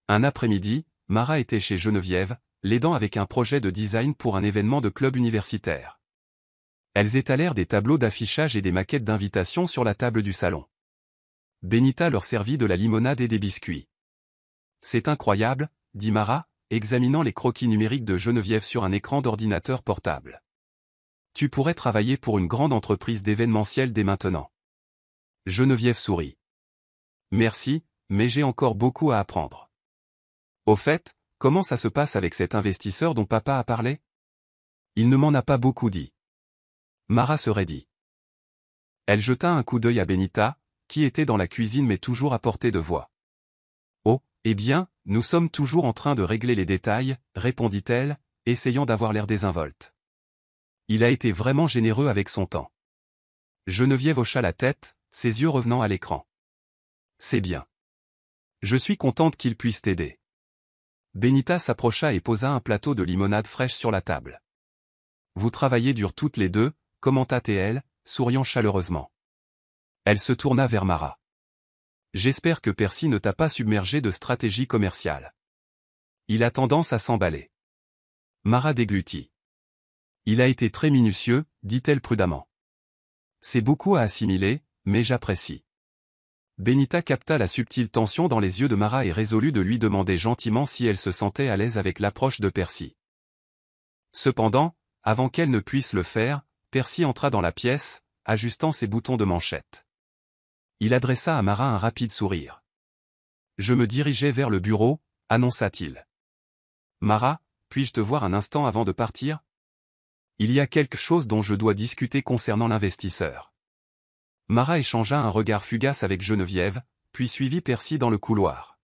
Un après-midi, Mara était chez Geneviève, l'aidant avec un projet de design pour un événement de club universitaire. Elles étalèrent des tableaux d'affichage et des maquettes d'invitation sur la table du salon. Benita leur servit de la limonade et des biscuits. « C'est incroyable », dit Mara, examinant les croquis numériques de Geneviève sur un écran d'ordinateur portable. « Tu pourrais travailler pour une grande entreprise d'événementiel dès maintenant. » Geneviève sourit. « Merci, mais j'ai encore beaucoup à apprendre. » Au fait, comment ça se passe avec cet investisseur dont papa a parlé ? Il ne m'en a pas beaucoup dit. Mara se raidit. Elle jeta un coup d'œil à Benita, qui était dans la cuisine mais toujours à portée de voix. Oh, eh bien, nous sommes toujours en train de régler les détails, répondit-elle, essayant d'avoir l'air désinvolte. Il a été vraiment généreux avec son temps. Geneviève hocha la tête, ses yeux revenant à l'écran. C'est bien. Je suis contente qu'il puisse t'aider. Benita s'approcha et posa un plateau de limonade fraîche sur la table. Vous travaillez dur toutes les deux, commenta-t-elle, souriant chaleureusement. Elle se tourna vers Mara. J'espère que Percy ne t'a pas submergé de stratégie commerciale. Il a tendance à s'emballer. Mara déglutit. Il a été très minutieux, dit-elle prudemment. C'est beaucoup à assimiler, mais j'apprécie. Benita capta la subtile tension dans les yeux de Mara et résolut de lui demander gentiment si elle se sentait à l'aise avec l'approche de Percy. Cependant, avant qu'elle ne puisse le faire, Percy entra dans la pièce, ajustant ses boutons de manchette. Il adressa à Mara un rapide sourire. « Je me dirigeais vers le bureau », annonça-t-il. « Mara, puis-je te voir un instant avant de partir ? Il y a quelque chose dont je dois discuter concernant l'investisseur. » Mara échangea un regard fugace avec Geneviève, puis suivit Percy dans le couloir.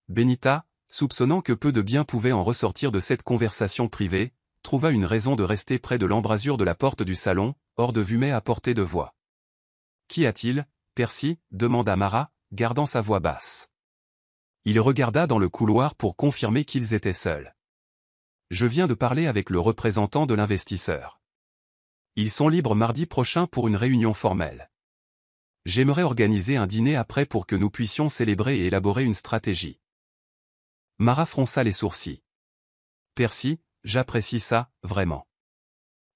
Benita, soupçonnant que peu de bien pouvait en ressortir de cette conversation privée, trouva une raison de rester près de l'embrasure de la porte du salon, hors de vue mais à portée de voix. « Qu'y a-t-il, Percy » demanda Mara, gardant sa voix basse. Il regarda dans le couloir pour confirmer qu'ils étaient seuls. « Je viens de parler avec le représentant de l'investisseur. Ils sont libres mardi prochain pour une réunion formelle. J'aimerais organiser un dîner après pour que nous puissions célébrer et élaborer une stratégie. » Mara fronça les sourcils. « Percy, j'apprécie ça, vraiment.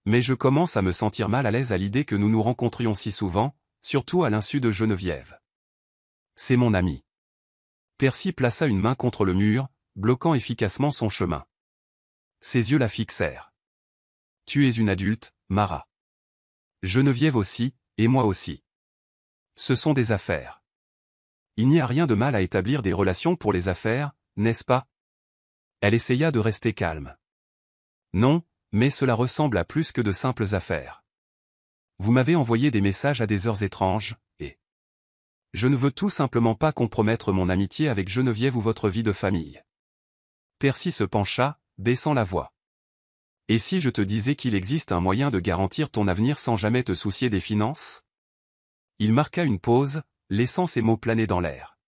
Mais je commence à me sentir mal à l'aise à l'idée que nous nous rencontrions si souvent, surtout à l'insu de Geneviève. C'est mon ami. » Percy plaça une main contre le mur, bloquant efficacement son chemin. Ses yeux la fixèrent. « Tu es une adulte, Mara. Geneviève aussi, et moi aussi. Ce sont des affaires. Il n'y a rien de mal à établir des relations pour les affaires, n'est-ce pas? Elle essaya de rester calme. Non, mais cela ressemble à plus que de simples affaires. Vous m'avez envoyé des messages à des heures étranges, et je ne veux tout simplement pas compromettre mon amitié avec Geneviève ou votre vie de famille. Percy se pencha, baissant la voix. Et si je te disais qu'il existe un moyen de garantir ton avenir sans jamais te soucier des finances? Il marqua une pause, laissant ces mots planer dans l'air.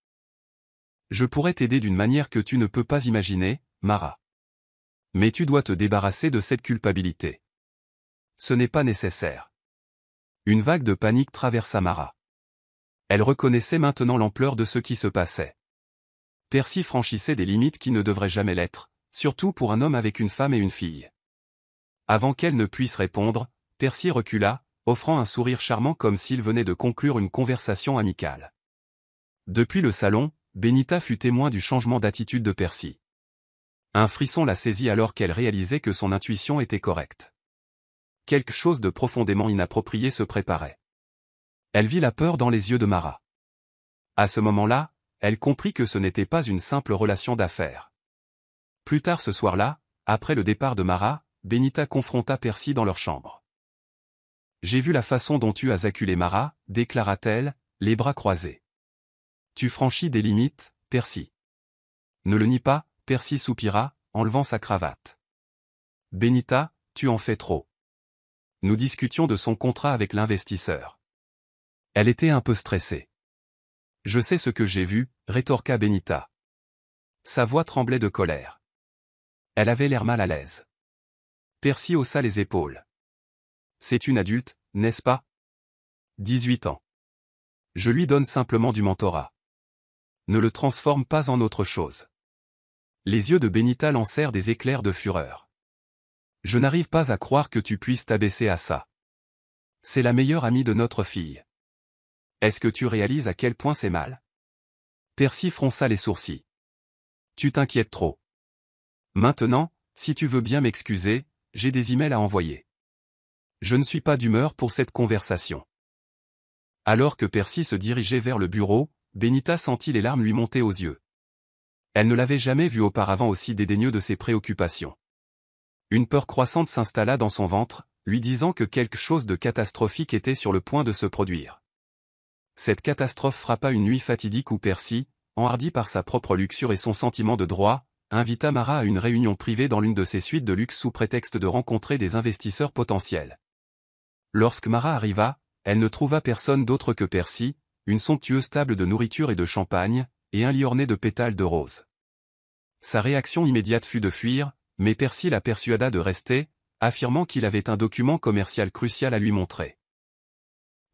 Je pourrais t'aider d'une manière que tu ne peux pas imaginer, Mara. Mais tu dois te débarrasser de cette culpabilité. Ce n'est pas nécessaire. Une vague de panique traversa Mara. Elle reconnaissait maintenant l'ampleur de ce qui se passait. Percy franchissait des limites qui ne devraient jamais l'être, surtout pour un homme avec une femme et une fille. Avant qu'elle ne puisse répondre, Percy recula, offrant un sourire charmant comme s'il venait de conclure une conversation amicale. Depuis le salon, Benita fut témoin du changement d'attitude de Percy. Un frisson la saisit alors qu'elle réalisait que son intuition était correcte. Quelque chose de profondément inapproprié se préparait. Elle vit la peur dans les yeux de Mara. À ce moment-là, elle comprit que ce n'était pas une simple relation d'affaires. Plus tard ce soir-là, après le départ de Mara, Benita confronta Percy dans leur chambre. « J'ai vu la façon dont tu as acculé Mara, déclara-t-elle, les bras croisés. Tu franchis des limites, Percy. Ne le nie pas, Percy soupira, enlevant sa cravate. Benita, tu en fais trop. Nous discutions de son contrat avec l'investisseur. Elle était un peu stressée. Je sais ce que j'ai vu, rétorqua Benita. Sa voix tremblait de colère. Elle avait l'air mal à l'aise. Percy haussa les épaules. C'est une adulte, n'est-ce pas? 18 ans. Je lui donne simplement du mentorat. Ne le transforme pas en autre chose. Les yeux de Benita lancèrent des éclairs de fureur. Je n'arrive pas à croire que tu puisses t'abaisser à ça. C'est la meilleure amie de notre fille. Est-ce que tu réalises à quel point c'est mal? Percy fronça les sourcils. Tu t'inquiètes trop. Maintenant, si tu veux bien m'excuser, j'ai des emails à envoyer. Je ne suis pas d'humeur pour cette conversation. Alors que Percy se dirigeait vers le bureau, Benita sentit les larmes lui monter aux yeux. Elle ne l'avait jamais vu auparavant aussi dédaigneux de ses préoccupations. Une peur croissante s'installa dans son ventre, lui disant que quelque chose de catastrophique était sur le point de se produire. Cette catastrophe frappa une nuit fatidique où Percy, enhardi par sa propre luxure et son sentiment de droit, invita Mara à une réunion privée dans l'une de ses suites de luxe sous prétexte de rencontrer des investisseurs potentiels. Lorsque Mara arriva, elle ne trouva personne d'autre que Percy, une somptueuse table de nourriture et de champagne, et un lit orné de pétales de rose. Sa réaction immédiate fut de fuir, mais Percy la persuada de rester, affirmant qu'il avait un document commercial crucial à lui montrer.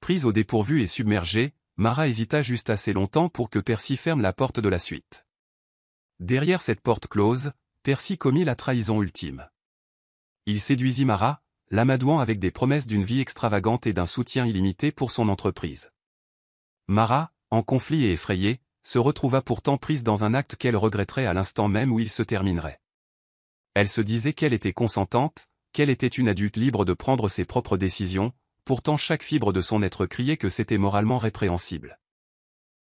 Prise au dépourvu et submergée, Mara hésita juste assez longtemps pour que Percy ferme la porte de la suite. Derrière cette porte close, Percy commit la trahison ultime. Il séduisit Mara, l'amadouant avec des promesses d'une vie extravagante et d'un soutien illimité pour son entreprise. Mara, en conflit et effrayée, se retrouva pourtant prise dans un acte qu'elle regretterait à l'instant même où il se terminerait. Elle se disait qu'elle était consentante, qu'elle était une adulte libre de prendre ses propres décisions, pourtant chaque fibre de son être criait que c'était moralement répréhensible.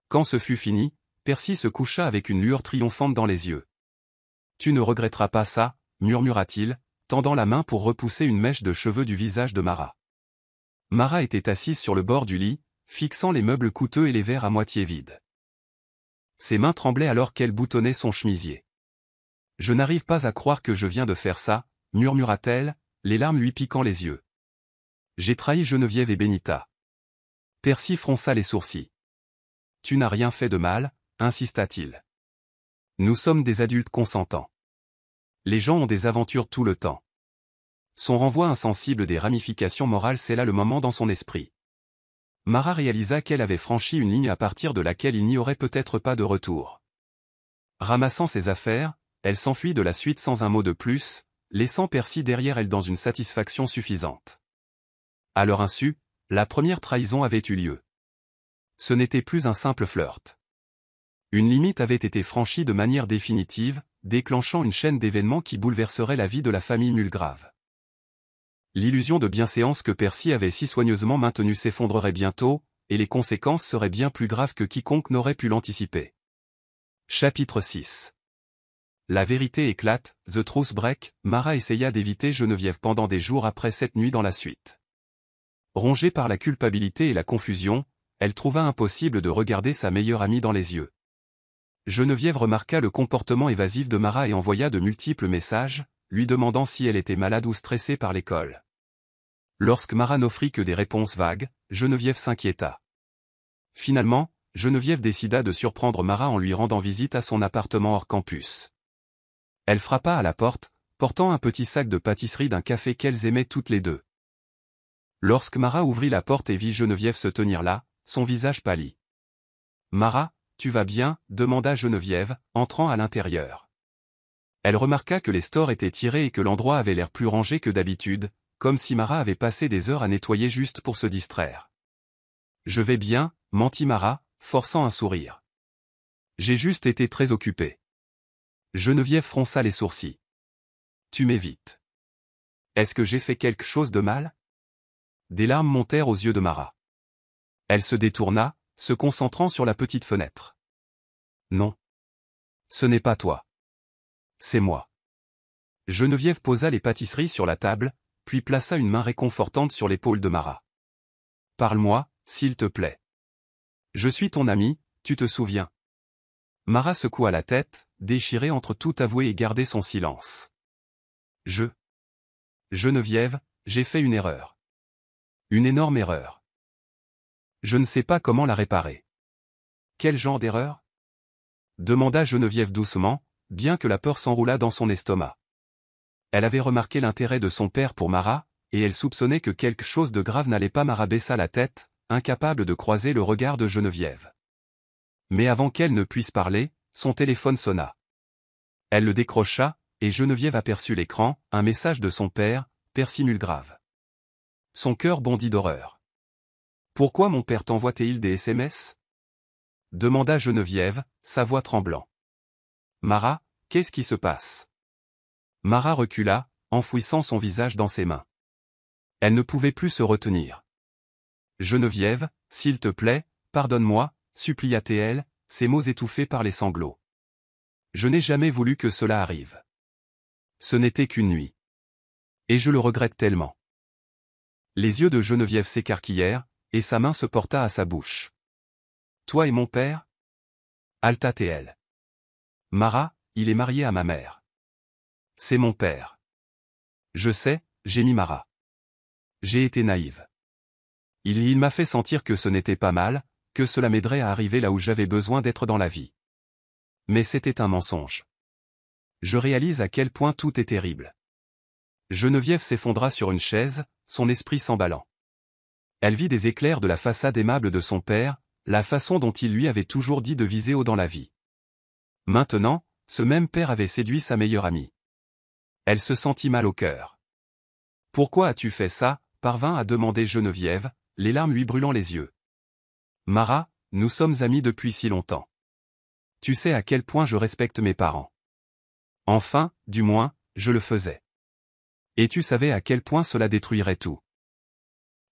Quand ce fut fini, Percy se coucha avec une lueur triomphante dans les yeux. « Tu ne regretteras pas ça, murmura-t-il, tendant la main pour repousser une mèche de cheveux du visage de Mara. Mara était assise sur le bord du lit, fixant les meubles coûteux et les verres à moitié vides. Ses mains tremblaient alors qu'elle boutonnait son chemisier. « Je n'arrive pas à croire que je viens de faire ça, murmura-t-elle, les larmes lui piquant les yeux. J'ai trahi Geneviève et Benita. Percy fronça les sourcils. Tu n'as rien fait de mal, insista-t-il. Nous sommes des adultes consentants. Les gens ont des aventures tout le temps. Son renvoi insensible des ramifications morales scella le moment dans son esprit. Mara réalisa qu'elle avait franchi une ligne à partir de laquelle il n'y aurait peut-être pas de retour. Ramassant ses affaires, elle s'enfuit de la suite sans un mot de plus, laissant Percy derrière elle dans une satisfaction suffisante. À leur insu, la première trahison avait eu lieu. Ce n'était plus un simple flirt. Une limite avait été franchie de manière définitive, déclenchant une chaîne d'événements qui bouleverserait la vie de la famille Mulgrave. L'illusion de bienséance que Percy avait si soigneusement maintenue s'effondrerait bientôt, et les conséquences seraient bien plus graves que quiconque n'aurait pu l'anticiper. Chapitre 6. La vérité éclate, The Truth Break, Mara essaya d'éviter Geneviève pendant des jours après cette nuit dans la suite. Rongée par la culpabilité et la confusion, elle trouva impossible de regarder sa meilleure amie dans les yeux. Geneviève remarqua le comportement évasif de Mara et envoya de multiples messages, lui demandant si elle était malade ou stressée par l'école. Lorsque Mara n'offrit que des réponses vagues, Geneviève s'inquiéta. Finalement, Geneviève décida de surprendre Mara en lui rendant visite à son appartement hors campus. Elle frappa à la porte, portant un petit sac de pâtisserie d'un café qu'elles aimaient toutes les deux. Lorsque Mara ouvrit la porte et vit Geneviève se tenir là, son visage pâlit. « Mara, tu vas bien ?» demanda Geneviève, entrant à l'intérieur. Elle remarqua que les stores étaient tirés et que l'endroit avait l'air plus rangé que d'habitude, comme si Mara avait passé des heures à nettoyer juste pour se distraire. « Je vais bien » mentit Mara, forçant un sourire. « J'ai juste été très occupée. » Geneviève fronça les sourcils. « Tu m'évites. Est-ce que j'ai fait quelque chose de mal ?» Des larmes montèrent aux yeux de Mara. Elle se détourna, se concentrant sur la petite fenêtre. « Non. Ce n'est pas toi. C'est moi. » Geneviève posa les pâtisseries sur la table, puis plaça une main réconfortante sur l'épaule de Mara. « Parle-moi, s'il te plaît. Je suis ton amie, tu te souviens. » Mara secoua la tête, déchirée entre tout avouer et garder son silence. Geneviève, j'ai fait une erreur. Une énorme erreur. Je ne sais pas comment la réparer. Quel genre d'erreur ? Demanda Geneviève doucement, bien que la peur s'enroulât dans son estomac. Elle avait remarqué l'intérêt de son père pour Mara, et elle soupçonnait que quelque chose de grave n'allait pas. Mara baissa la tête, incapable de croiser le regard de Geneviève. Mais avant qu'elle ne puisse parler, son téléphone sonna. Elle le décrocha, et Geneviève aperçut l'écran, un message de son père, Percy Mulgrave. Son cœur bondit d'horreur. « Pourquoi mon père t'envoie-t-il des SMS ?» demanda Geneviève, sa voix tremblant. « Mara, qu'est-ce qui se passe ?» Mara recula, enfouissant son visage dans ses mains. Elle ne pouvait plus se retenir. « Geneviève, s'il te plaît, pardonne-moi, supplia-t-elle, ses mots étouffés par les sanglots. Je n'ai jamais voulu que cela arrive. Ce n'était qu'une nuit. Et je le regrette tellement. Les yeux de Geneviève s'écarquillèrent, et sa main se porta à sa bouche. Toi et mon père ? Halta-t-elle. Mara, il est marié à ma mère. C'est mon père. Je sais, gémit Mara. J'ai été naïve. Il m'a fait sentir que ce n'était pas mal, que cela m'aiderait à arriver là où j'avais besoin d'être dans la vie. Mais c'était un mensonge. Je réalise à quel point tout est terrible. Geneviève s'effondra sur une chaise, son esprit s'emballant. Elle vit des éclairs de la façade aimable de son père, la façon dont il lui avait toujours dit de viser haut dans la vie. Maintenant, ce même père avait séduit sa meilleure amie. Elle se sentit mal au cœur. « Pourquoi as-tu fait ça ?» parvint à demander Geneviève, les larmes lui brûlant les yeux. Mara, nous sommes amis depuis si longtemps. Tu sais à quel point je respecte mes parents. Enfin, du moins, je le faisais. Et tu savais à quel point cela détruirait tout.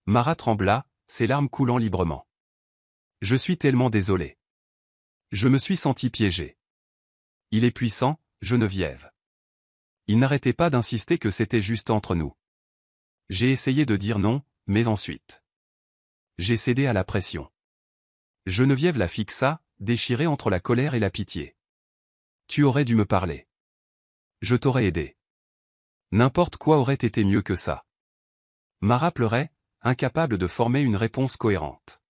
Mara trembla, ses larmes coulant librement. Je suis tellement désolé. Je me suis senti piégé. Il est puissant, Geneviève. Il n'arrêtait pas d'insister que c'était juste entre nous. J'ai essayé de dire non, mais ensuite. J'ai cédé à la pression. Geneviève la fixa, déchirée entre la colère et la pitié. Tu aurais dû me parler. Je t'aurais aidé. N'importe quoi aurait été mieux que ça. Mara pleurait, incapable de former une réponse cohérente.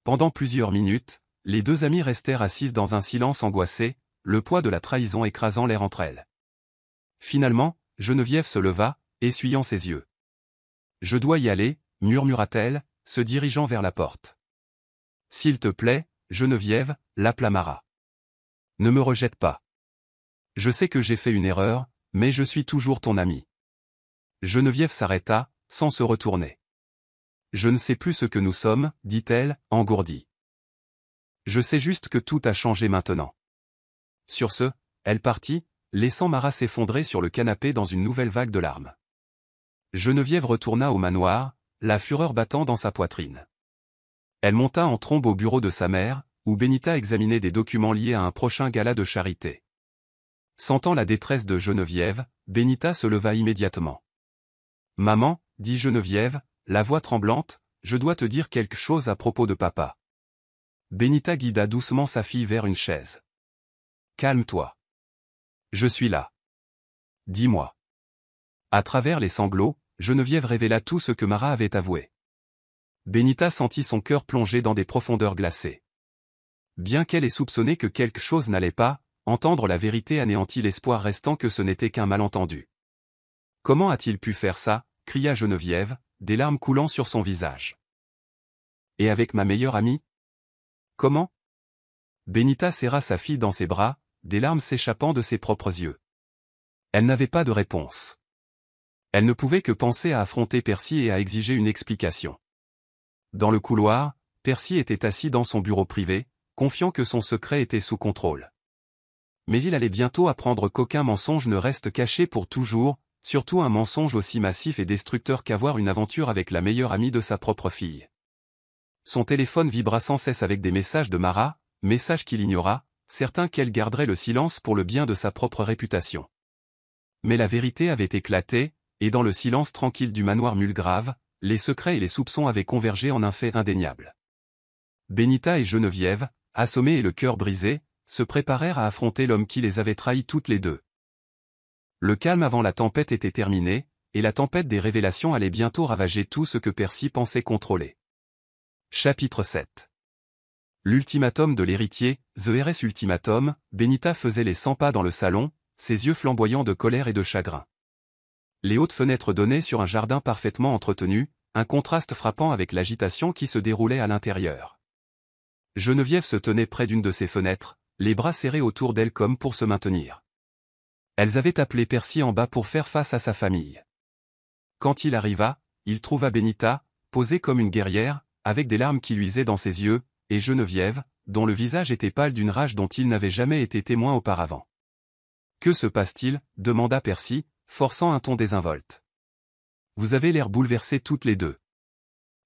Pendant plusieurs minutes, les deux amies restèrent assises dans un silence angoissé, le poids de la trahison écrasant l'air entre elles. Finalement, Geneviève se leva, essuyant ses yeux. « Je dois y aller » murmura-t-elle, se dirigeant vers la porte. « S'il te plaît, Geneviève » l'appela Mara. « Ne me rejette pas. Je sais que j'ai fait une erreur, mais je suis toujours ton amie. » Geneviève s'arrêta, sans se retourner. « Je ne sais plus ce que nous sommes, » dit-elle, engourdie. « Je sais juste que tout a changé maintenant. » Sur ce, elle partit, laissant Mara s'effondrer sur le canapé dans une nouvelle vague de larmes. Geneviève retourna au manoir, la fureur battant dans sa poitrine. Elle monta en trombe au bureau de sa mère, où Benita examinait des documents liés à un prochain gala de charité. Sentant la détresse de Geneviève, Benita se leva immédiatement. « Maman, dit Geneviève, la voix tremblante, je dois te dire quelque chose à propos de papa. » Benita guida doucement sa fille vers une chaise. « Calme-toi. Je suis là. Dis-moi. » À travers les sanglots, Geneviève révéla tout ce que Mara avait avoué. Benita sentit son cœur plonger dans des profondeurs glacées. Bien qu'elle ait soupçonné que quelque chose n'allait pas, entendre la vérité anéantit l'espoir restant que ce n'était qu'un malentendu. « Comment a-t-il pu faire ça ?» cria Geneviève, des larmes coulant sur son visage. « Et avec ma meilleure amie ? Comment ?» Benita serra sa fille dans ses bras, des larmes s'échappant de ses propres yeux. Elle n'avait pas de réponse. Elle ne pouvait que penser à affronter Percy et à exiger une explication. Dans le couloir, Percy était assis dans son bureau privé, confiant que son secret était sous contrôle. Mais il allait bientôt apprendre qu'aucun mensonge ne reste caché pour toujours, surtout un mensonge aussi massif et destructeur qu'avoir une aventure avec la meilleure amie de sa propre fille. Son téléphone vibra sans cesse avec des messages de Mara, messages qu'il ignora, certain qu'elle garderait le silence pour le bien de sa propre réputation. Mais la vérité avait éclaté, et dans le silence tranquille du manoir Mulgrave, les secrets et les soupçons avaient convergé en un fait indéniable. Benita et Geneviève, assommées et le cœur brisé, se préparèrent à affronter l'homme qui les avait trahies toutes les deux. Le calme avant la tempête était terminé, et la tempête des révélations allait bientôt ravager tout ce que Percy pensait contrôler. Chapitre 7. L'ultimatum de l'héritier, The Heiress Ultimatum. Benita faisait les 100 pas dans le salon, ses yeux flamboyants de colère et de chagrin. Les hautes fenêtres donnaient sur un jardin parfaitement entretenu, un contraste frappant avec l'agitation qui se déroulait à l'intérieur. Geneviève se tenait près d'une de ces fenêtres, les bras serrés autour d'elle comme pour se maintenir. Elles avaient appelé Percy en bas pour faire face à sa famille. Quand il arriva, il trouva Benita, posée comme une guerrière, avec des larmes qui luisaient dans ses yeux, et Geneviève, dont le visage était pâle d'une rage dont il n'avait jamais été témoin auparavant. « Que se passe-t-il » demanda Percy, forçant un ton désinvolte. « Vous avez l'air bouleversés toutes les deux. »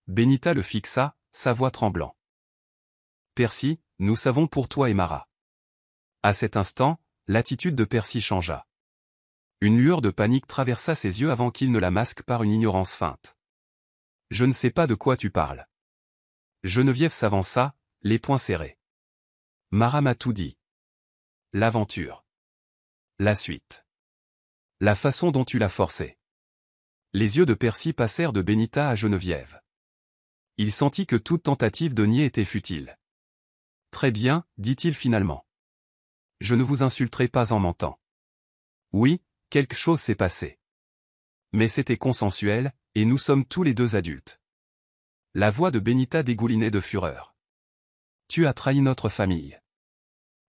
Benita le fixa, sa voix tremblant. « Percy, nous savons pour toi et Mara. » À cet instant, l'attitude de Percy changea. Une lueur de panique traversa ses yeux avant qu'il ne la masque par une ignorance feinte. « Je ne sais pas de quoi tu parles. » Geneviève s'avança, les poings serrés. « Mara m'a tout dit. L'aventure. La suite. La façon dont tu l'as forcé. » Les yeux de Percy passèrent de Benita à Geneviève. Il sentit que toute tentative de nier était futile. « Très bien, dit-il finalement. Je ne vous insulterai pas en mentant. Oui, quelque chose s'est passé. Mais c'était consensuel, et nous sommes tous les deux adultes. » La voix de Benita dégoulinait de fureur. « Tu as trahi notre famille.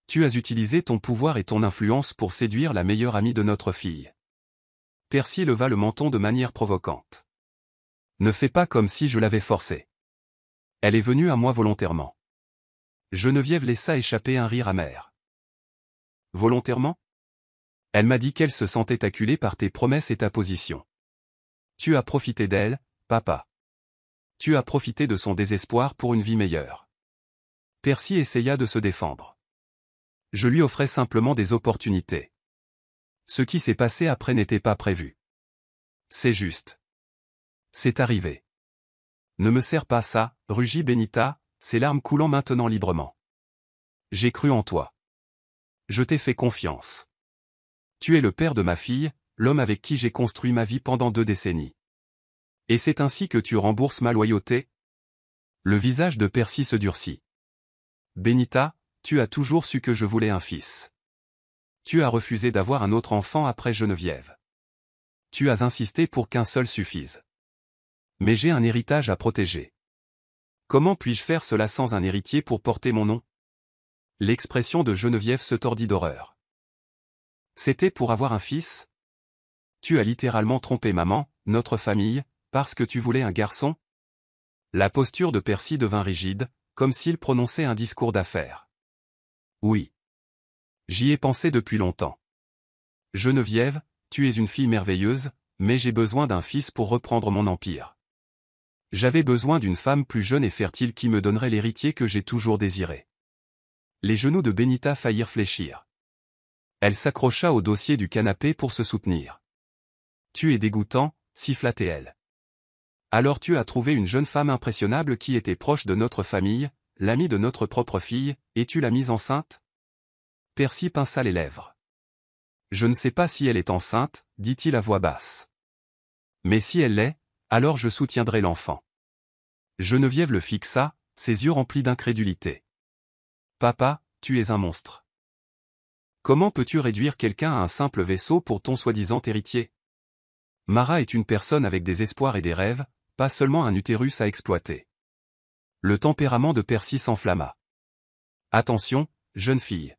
Tu as utilisé ton pouvoir et ton influence pour séduire la meilleure amie de notre fille. » Percy leva le menton de manière provocante. « Ne fais pas comme si je l'avais forcée. Elle est venue à moi volontairement. » Geneviève laissa échapper un rire amer. « Volontairement ? Elle m'a dit qu'elle se sentait acculée par tes promesses et ta position. Tu as profité d'elle, papa. Tu as profité de son désespoir pour une vie meilleure. » Percy essaya de se défendre. « Je lui offrais simplement des opportunités. Ce qui s'est passé après n'était pas prévu. C'est juste. C'est arrivé. » « Ne me serre pas ça, » rugit Benita, ses larmes coulant maintenant librement. « J'ai cru en toi. Je t'ai fait confiance. Tu es le père de ma fille, l'homme avec qui j'ai construit ma vie pendant 2 décennies. Et c'est ainsi que tu rembourses ma loyauté ?» Le visage de Percy se durcit. « Benita, tu as toujours su que je voulais un fils. Tu as refusé d'avoir un autre enfant après Geneviève. Tu as insisté pour qu'un seul suffise. Mais j'ai un héritage à protéger. Comment puis-je faire cela sans un héritier pour porter mon nom ?» L'expression de Geneviève se tordit d'horreur. « C'était pour avoir un fils ? Tu as littéralement trompé maman, notre famille, parce que tu voulais un garçon ?» La posture de Percy devint rigide, comme s'il prononçait un discours d'affaires. « Oui. J'y ai pensé depuis longtemps. Geneviève, tu es une fille merveilleuse, mais j'ai besoin d'un fils pour reprendre mon empire. J'avais besoin d'une femme plus jeune et fertile qui me donnerait l'héritier que j'ai toujours désiré. Les genoux de Benita faillirent fléchir. Elle s'accrocha au dossier du canapé pour se soutenir. Tu es dégoûtant, siffla-t-elle. Alors tu as trouvé une jeune femme impressionnable qui était proche de notre famille, l'amie de notre propre fille, et tu l'as mise enceinte? Percy pinça les lèvres. Je ne sais pas si elle est enceinte, dit-il à voix basse. Mais si elle l'est, alors je soutiendrai l'enfant. Geneviève le fixa, ses yeux remplis d'incrédulité. Papa, tu es un monstre. Comment peux-tu réduire quelqu'un à un simple vaisseau pour ton soi-disant héritier? Mara est une personne avec des espoirs et des rêves, pas seulement un utérus à exploiter. Le tempérament de Percy s'enflamma. Attention, jeune fille.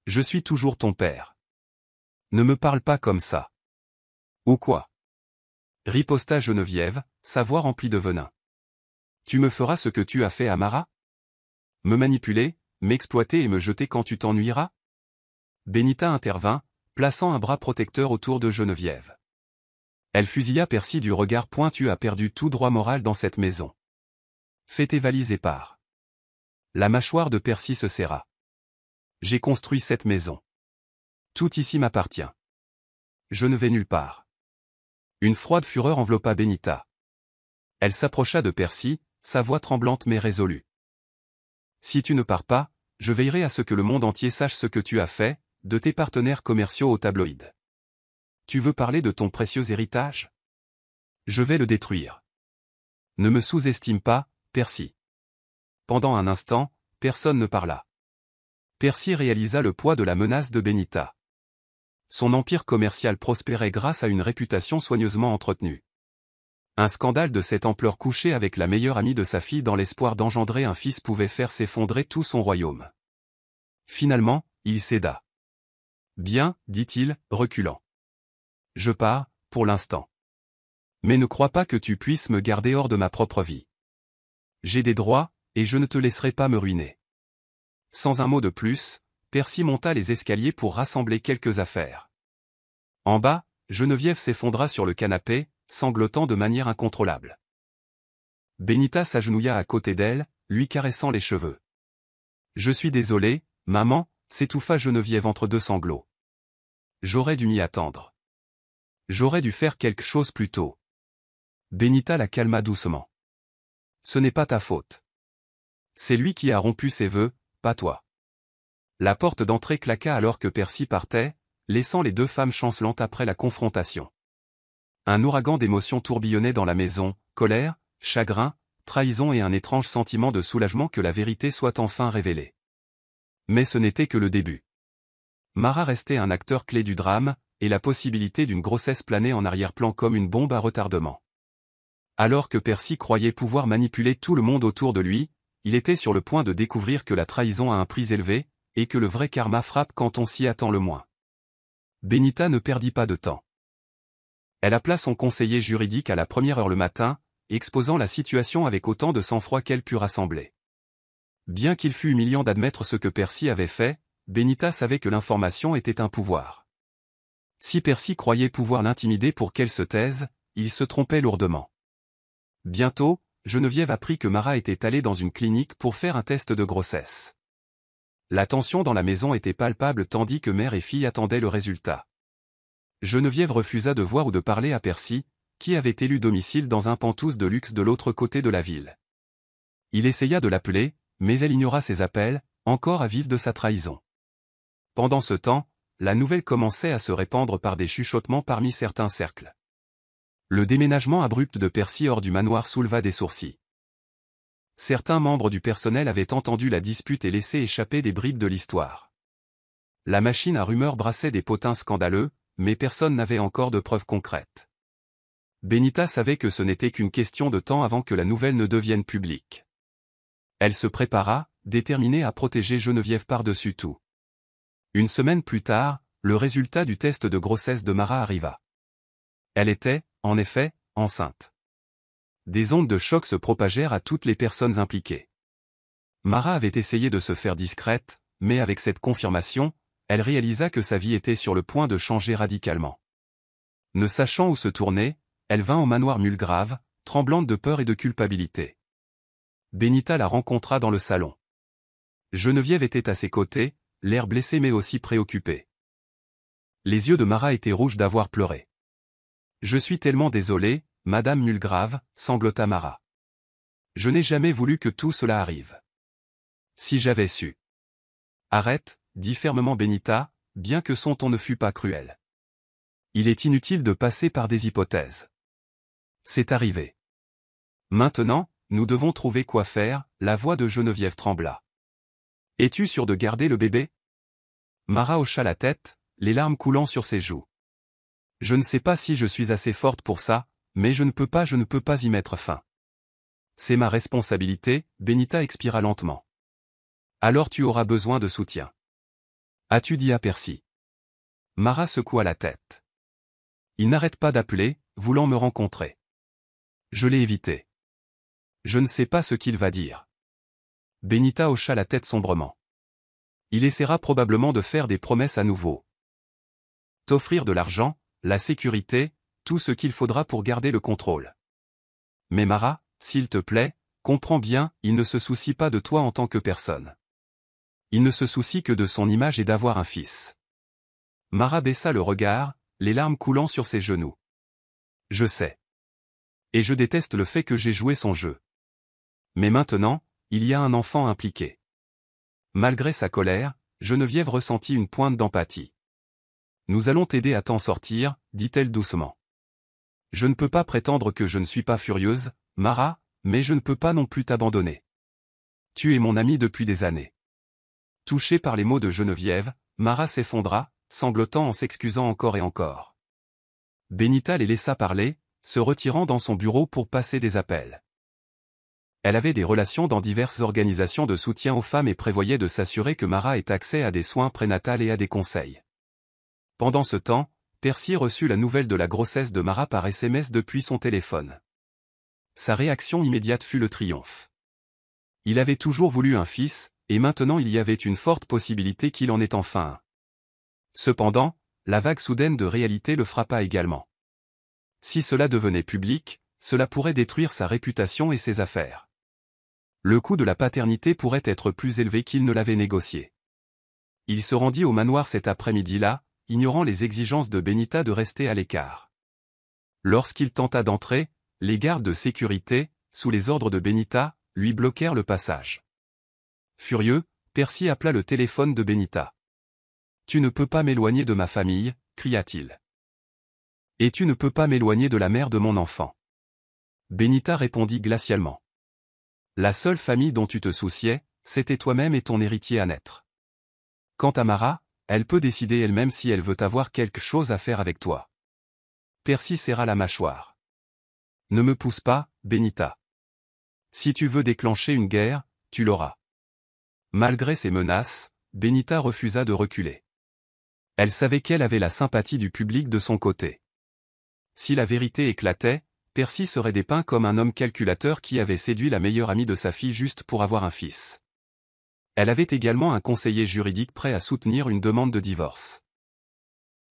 Je suis toujours ton père. Ne me parle pas comme ça. Ou quoi? Riposta Geneviève, sa voix remplie de venin. Tu me feras ce que tu as fait à Mara? Me manipuler, m'exploiter et me jeter quand tu t'ennuieras? Benita intervint, plaçant un bras protecteur autour de Geneviève. Elle fusilla Percy du regard pointu. A perdu tout droit moral dans cette maison. Fais tes valises et pars. La mâchoire de Percy se serra. J'ai construit cette maison. Tout ici m'appartient. Je ne vais nulle part. Une froide fureur enveloppa Benita. Elle s'approcha de Percy, sa voix tremblante mais résolue. Si tu ne pars pas, je veillerai à ce que le monde entier sache ce que tu as fait, de tes partenaires commerciaux aux tabloïds. Tu veux parler de ton précieux héritage? Je vais le détruire. Ne me sous-estime pas, Percy. Pendant un instant, personne ne parla. Percy réalisa le poids de la menace de Benita. Son empire commercial prospérait grâce à une réputation soigneusement entretenue. Un scandale de cette ampleur couché avec la meilleure amie de sa fille dans l'espoir d'engendrer un fils pouvait faire s'effondrer tout son royaume. Finalement, il céda. Bien, dit-il, reculant. Je pars, pour l'instant. Mais ne crois pas que tu puisses me garder hors de ma propre vie. J'ai des droits, et je ne te laisserai pas me ruiner. Sans un mot de plus, Percy monta les escaliers pour rassembler quelques affaires. En bas, Geneviève s'effondra sur le canapé, sanglotant de manière incontrôlable. Benita s'agenouilla à côté d'elle, lui caressant les cheveux. Je suis désolé, maman, s'étouffa Geneviève entre deux sanglots. J'aurais dû m'y attendre. J'aurais dû faire quelque chose plus tôt. Benita la calma doucement. Ce n'est pas ta faute. C'est lui qui a rompu ses vœux, pas toi. La porte d'entrée claqua alors que Percy partait, laissant les deux femmes chancelantes après la confrontation. Un ouragan d'émotions tourbillonnait dans la maison, colère, chagrin, trahison et un étrange sentiment de soulagement que la vérité soit enfin révélée. Mais ce n'était que le début. Mara restait un acteur clé du drame, et la possibilité d'une grossesse planait en arrière-plan comme une bombe à retardement. Alors que Percy croyait pouvoir manipuler tout le monde autour de lui, il était sur le point de découvrir que la trahison a un prix élevé, et que le vrai karma frappe quand on s'y attend le moins. Benita ne perdit pas de temps. Elle appela son conseiller juridique à la première heure le matin, exposant la situation avec autant de sang-froid qu'elle put rassembler. Bien qu'il fût humiliant d'admettre ce que Percy avait fait, Benita savait que l'information était un pouvoir. Si Percy croyait pouvoir l'intimider pour qu'elle se taise, il se trompait lourdement. Bientôt, Geneviève apprit que Mara était allée dans une clinique pour faire un test de grossesse. La tension dans la maison était palpable tandis que mère et fille attendaient le résultat. Geneviève refusa de voir ou de parler à Percy, qui avait élu domicile dans un penthouse de luxe de l'autre côté de la ville. Il essaya de l'appeler, mais elle ignora ses appels, encore à vivre de sa trahison. Pendant ce temps, la nouvelle commençait à se répandre par des chuchotements parmi certains cercles. Le déménagement abrupt de Percy hors du manoir souleva des sourcils. Certains membres du personnel avaient entendu la dispute et laissé échapper des bribes de l'histoire. La machine à rumeurs brassait des potins scandaleux, mais personne n'avait encore de preuves concrètes. Benita savait que ce n'était qu'une question de temps avant que la nouvelle ne devienne publique. Elle se prépara, déterminée à protéger Geneviève par-dessus tout. Une semaine plus tard, le résultat du test de grossesse de Mara arriva. Elle était, en effet, enceinte. Des ondes de choc se propagèrent à toutes les personnes impliquées. Mara avait essayé de se faire discrète, mais avec cette confirmation, elle réalisa que sa vie était sur le point de changer radicalement. Ne sachant où se tourner, elle vint au manoir Mulgrave, tremblante de peur et de culpabilité. Benita la rencontra dans le salon. Geneviève était à ses côtés, l'air blessé mais aussi préoccupé. Les yeux de Mara étaient rouges d'avoir pleuré. « Je suis tellement désolée, Madame Mulgrave, sanglota Mara. Je n'ai jamais voulu que tout cela arrive. Si j'avais su. » Arrête, dit fermement Benita, bien que son ton ne fût pas cruel. Il est inutile de passer par des hypothèses. C'est arrivé. Maintenant, nous devons trouver quoi faire, la voix de Geneviève trembla. Es-tu sûre de garder le bébé? Mara hocha la tête, les larmes coulant sur ses joues. Je ne sais pas si je suis assez forte pour ça, mais je ne peux pas y mettre fin. C'est ma responsabilité, Benita expira lentement. Alors tu auras besoin de soutien. As-tu dit à Percy? Mara secoua la tête. Il n'arrête pas d'appeler, voulant me rencontrer. Je l'ai évité. Je ne sais pas ce qu'il va dire. Benita hocha la tête sombrement. Il essaiera probablement de faire des promesses à nouveau. T'offrir de l'argent, la sécurité, tout ce qu'il faudra pour garder le contrôle. Mais Mara, s'il te plaît, comprends bien, il ne se soucie pas de toi en tant que personne. Il ne se soucie que de son image et d'avoir un fils. Mara baissa le regard, les larmes coulant sur ses genoux. Je sais. Et je déteste le fait que j'ai joué son jeu. Mais maintenant, il y a un enfant impliqué. Malgré sa colère, Geneviève ressentit une pointe d'empathie. Nous allons t'aider à t'en sortir, dit-elle doucement. Je ne peux pas prétendre que je ne suis pas furieuse, Mara, mais je ne peux pas non plus t'abandonner. Tu es mon amie depuis des années. Touchée par les mots de Geneviève, Mara s'effondra, sanglotant en s'excusant encore et encore. Benita les laissa parler, se retirant dans son bureau pour passer des appels. Elle avait des relations dans diverses organisations de soutien aux femmes et prévoyait de s'assurer que Mara ait accès à des soins prénatals et à des conseils. Pendant ce temps, Percy reçut la nouvelle de la grossesse de Mara par SMS depuis son téléphone. Sa réaction immédiate fut le triomphe. Il avait toujours voulu un fils, et maintenant il y avait une forte possibilité qu'il en ait enfin un. Cependant, la vague soudaine de réalité le frappa également. Si cela devenait public, cela pourrait détruire sa réputation et ses affaires. Le coût de la paternité pourrait être plus élevé qu'il ne l'avait négocié. Il se rendit au manoir cet après-midi-là, ignorant les exigences de Benita de rester à l'écart. Lorsqu'il tenta d'entrer, les gardes de sécurité, sous les ordres de Benita, lui bloquèrent le passage. Furieux, Percy appela le téléphone de Benita. « Tu ne peux pas m'éloigner de ma famille », cria-t-il. « Et tu ne peux pas m'éloigner de la mère de mon enfant. » Benita répondit glacialement. « La seule famille dont tu te souciais, c'était toi-même et ton héritier à naître. Quant à Mara, elle peut décider elle-même si elle veut avoir quelque chose à faire avec toi. » Percy serra la mâchoire. « Ne me pousse pas, Benita. Si tu veux déclencher une guerre, tu l'auras. » Malgré ses menaces, Benita refusa de reculer. Elle savait qu'elle avait la sympathie du public de son côté. Si la vérité éclatait, Percy serait dépeint comme un homme calculateur qui avait séduit la meilleure amie de sa fille juste pour avoir un fils. Elle avait également un conseiller juridique prêt à soutenir une demande de divorce.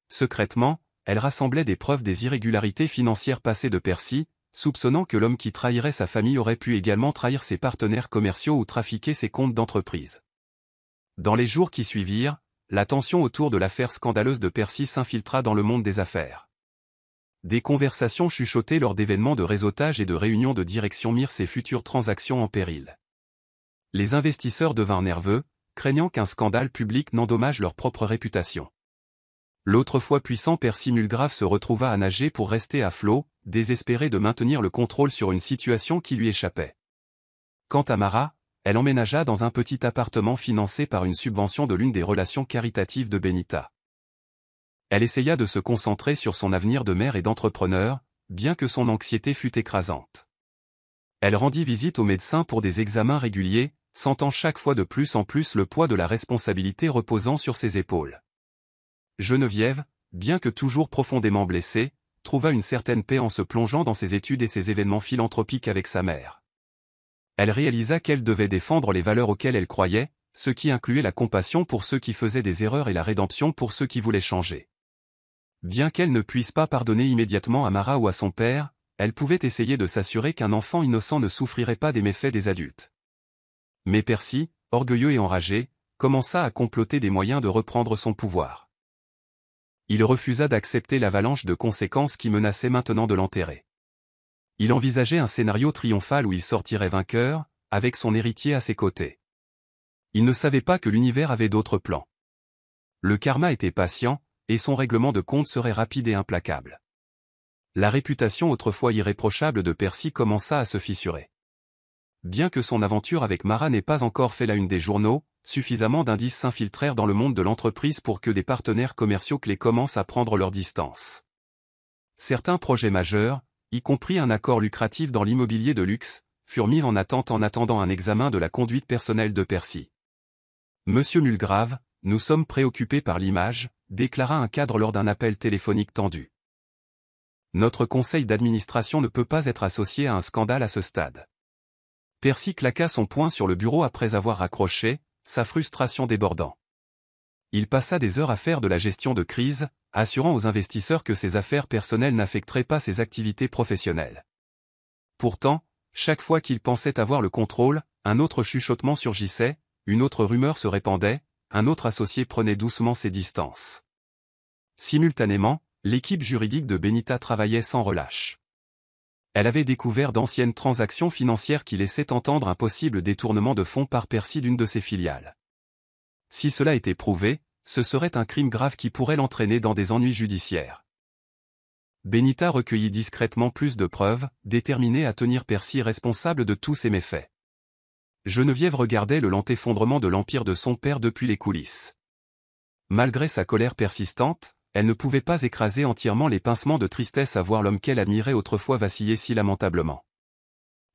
Secrètement, elle rassemblait des preuves des irrégularités financières passées de Percy, soupçonnant que l'homme qui trahirait sa famille aurait pu également trahir ses partenaires commerciaux ou trafiquer ses comptes d'entreprise. Dans les jours qui suivirent, la tension autour de l'affaire scandaleuse de Percy s'infiltra dans le monde des affaires. Des conversations chuchotées lors d'événements de réseautage et de réunions de direction mirent ces futures transactions en péril. Les investisseurs devinrent nerveux, craignant qu'un scandale public n'endommage leur propre réputation. L'autrefois puissant Percy Mulgrave se retrouva à nager pour rester à flot, désespéré de maintenir le contrôle sur une situation qui lui échappait. Quant à Mara, elle emménagea dans un petit appartement financé par une subvention de l'une des relations caritatives de Benita. Elle essaya de se concentrer sur son avenir de mère et d'entrepreneur, bien que son anxiété fût écrasante. Elle rendit visite au médecin pour des examens réguliers, sentant chaque fois de plus en plus le poids de la responsabilité reposant sur ses épaules. Geneviève, bien que toujours profondément blessée, trouva une certaine paix en se plongeant dans ses études et ses événements philanthropiques avec sa mère. Elle réalisa qu'elle devait défendre les valeurs auxquelles elle croyait, ce qui incluait la compassion pour ceux qui faisaient des erreurs et la rédemption pour ceux qui voulaient changer. Bien qu'elle ne puisse pas pardonner immédiatement à Mara ou à son père, elle pouvait essayer de s'assurer qu'un enfant innocent ne souffrirait pas des méfaits des adultes. Mais Percy, orgueilleux et enragé, commença à comploter des moyens de reprendre son pouvoir. Il refusa d'accepter l'avalanche de conséquences qui menaçait maintenant de l'enterrer. Il envisageait un scénario triomphal où il sortirait vainqueur, avec son héritier à ses côtés. Il ne savait pas que l'univers avait d'autres plans. Le karma était patient, et son règlement de compte serait rapide et implacable. La réputation autrefois irréprochable de Percy commença à se fissurer. Bien que son aventure avec Mara n'ait pas encore fait la une des journaux, suffisamment d'indices s'infiltrèrent dans le monde de l'entreprise pour que des partenaires commerciaux clés commencent à prendre leur distance. Certains projets majeurs, y compris un accord lucratif dans l'immobilier de luxe, furent mis en attente en attendant un examen de la conduite personnelle de Percy. Monsieur Mulgrave, nous sommes préoccupés par l'image, déclara un cadre lors d'un appel téléphonique tendu. Notre conseil d'administration ne peut pas être associé à un scandale à ce stade. Percy claqua son poing sur le bureau après avoir raccroché, sa frustration débordant. Il passa des heures à faire de la gestion de crise, assurant aux investisseurs que ses affaires personnelles n'affecteraient pas ses activités professionnelles. Pourtant, chaque fois qu'il pensait avoir le contrôle, un autre chuchotement surgissait, une autre rumeur se répandait, un autre associé prenait doucement ses distances. Simultanément, l'équipe juridique de Benita travaillait sans relâche. Elle avait découvert d'anciennes transactions financières qui laissaient entendre un possible détournement de fonds par Percy d'une de ses filiales. Si cela était prouvé, ce serait un crime grave qui pourrait l'entraîner dans des ennuis judiciaires. Benita recueillit discrètement plus de preuves, déterminée à tenir Percy responsable de tous ces méfaits. Geneviève regardait le lent effondrement de l'empire de son père depuis les coulisses. Malgré sa colère persistante, elle ne pouvait pas écraser entièrement les pincements de tristesse à voir l'homme qu'elle admirait autrefois vaciller si lamentablement.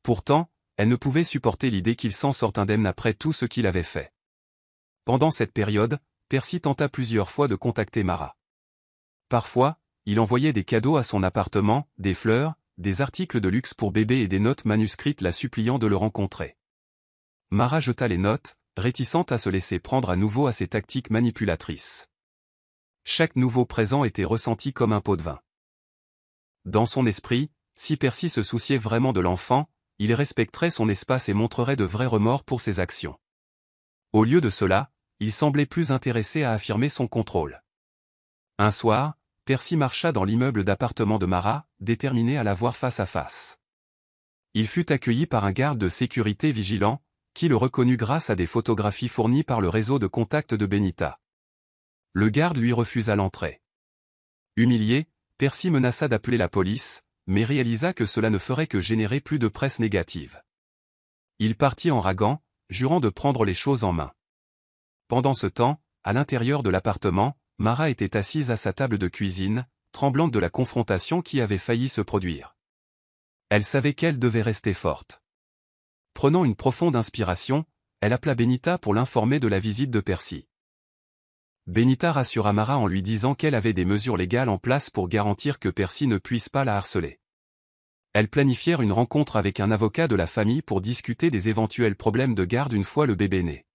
Pourtant, elle ne pouvait supporter l'idée qu'il s'en sorte indemne après tout ce qu'il avait fait. Pendant cette période, Percy tenta plusieurs fois de contacter Mara. Parfois, il envoyait des cadeaux à son appartement, des fleurs, des articles de luxe pour bébé et des notes manuscrites la suppliant de le rencontrer. Mara jeta les notes, réticente à se laisser prendre à nouveau à ses tactiques manipulatrices. Chaque nouveau présent était ressenti comme un pot de vin. Dans son esprit, si Percy se souciait vraiment de l'enfant, il respecterait son espace et montrerait de vrais remords pour ses actions. Au lieu de cela, il semblait plus intéressé à affirmer son contrôle. Un soir, Percy marcha dans l'immeuble d'appartement de Mara, déterminé à la voir face à face. Il fut accueilli par un garde de sécurité vigilant, qui le reconnut grâce à des photographies fournies par le réseau de contacts de Benita. Le garde lui refusa l'entrée. Humilié, Percy menaça d'appeler la police, mais réalisa que cela ne ferait que générer plus de presse négative. Il partit en ragant, jurant de prendre les choses en main. Pendant ce temps, à l'intérieur de l'appartement, Mara était assise à sa table de cuisine, tremblante de la confrontation qui avait failli se produire. Elle savait qu'elle devait rester forte. Prenant une profonde inspiration, elle appela Benita pour l'informer de la visite de Percy. Benita rassura Mara en lui disant qu'elle avait des mesures légales en place pour garantir que Percy ne puisse pas la harceler. Elles planifièrent une rencontre avec un avocat de la famille pour discuter des éventuels problèmes de garde une fois le bébé né.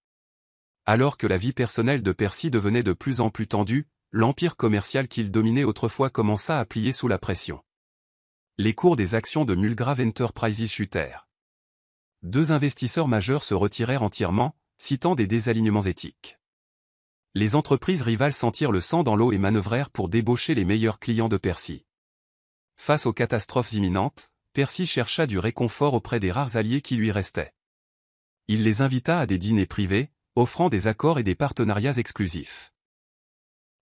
Alors que la vie personnelle de Percy devenait de plus en plus tendue, l'empire commercial qu'il dominait autrefois commença à plier sous la pression. Les cours des actions de Mulgrave Enterprises chutèrent. 2 investisseurs majeurs se retirèrent entièrement, citant des désalignements éthiques. Les entreprises rivales sentirent le sang dans l'eau et manœuvrèrent pour débaucher les meilleurs clients de Percy. Face aux catastrophes imminentes, Percy chercha du réconfort auprès des rares alliés qui lui restaient. Il les invita à des dîners privés, offrant des accords et des partenariats exclusifs.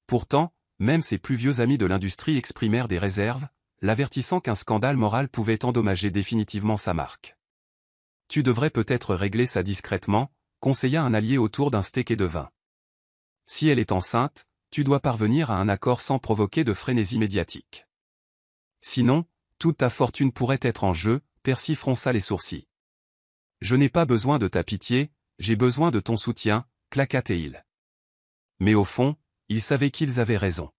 Pourtant, même ses plus vieux amis de l'industrie exprimèrent des réserves, l'avertissant qu'un scandale moral pouvait endommager définitivement sa marque. « Tu devrais peut-être régler ça discrètement », conseilla un allié autour d'un steak et de vin. « Si elle est enceinte, tu dois parvenir à un accord sans provoquer de frénésie médiatique. Sinon, toute ta fortune pourrait être en jeu. » Percy fronça les sourcils. « Je n'ai pas besoin de ta pitié, j'ai besoin de ton soutien, » claqua-t-il. Mais au fond, il savait qu'ils avaient raison.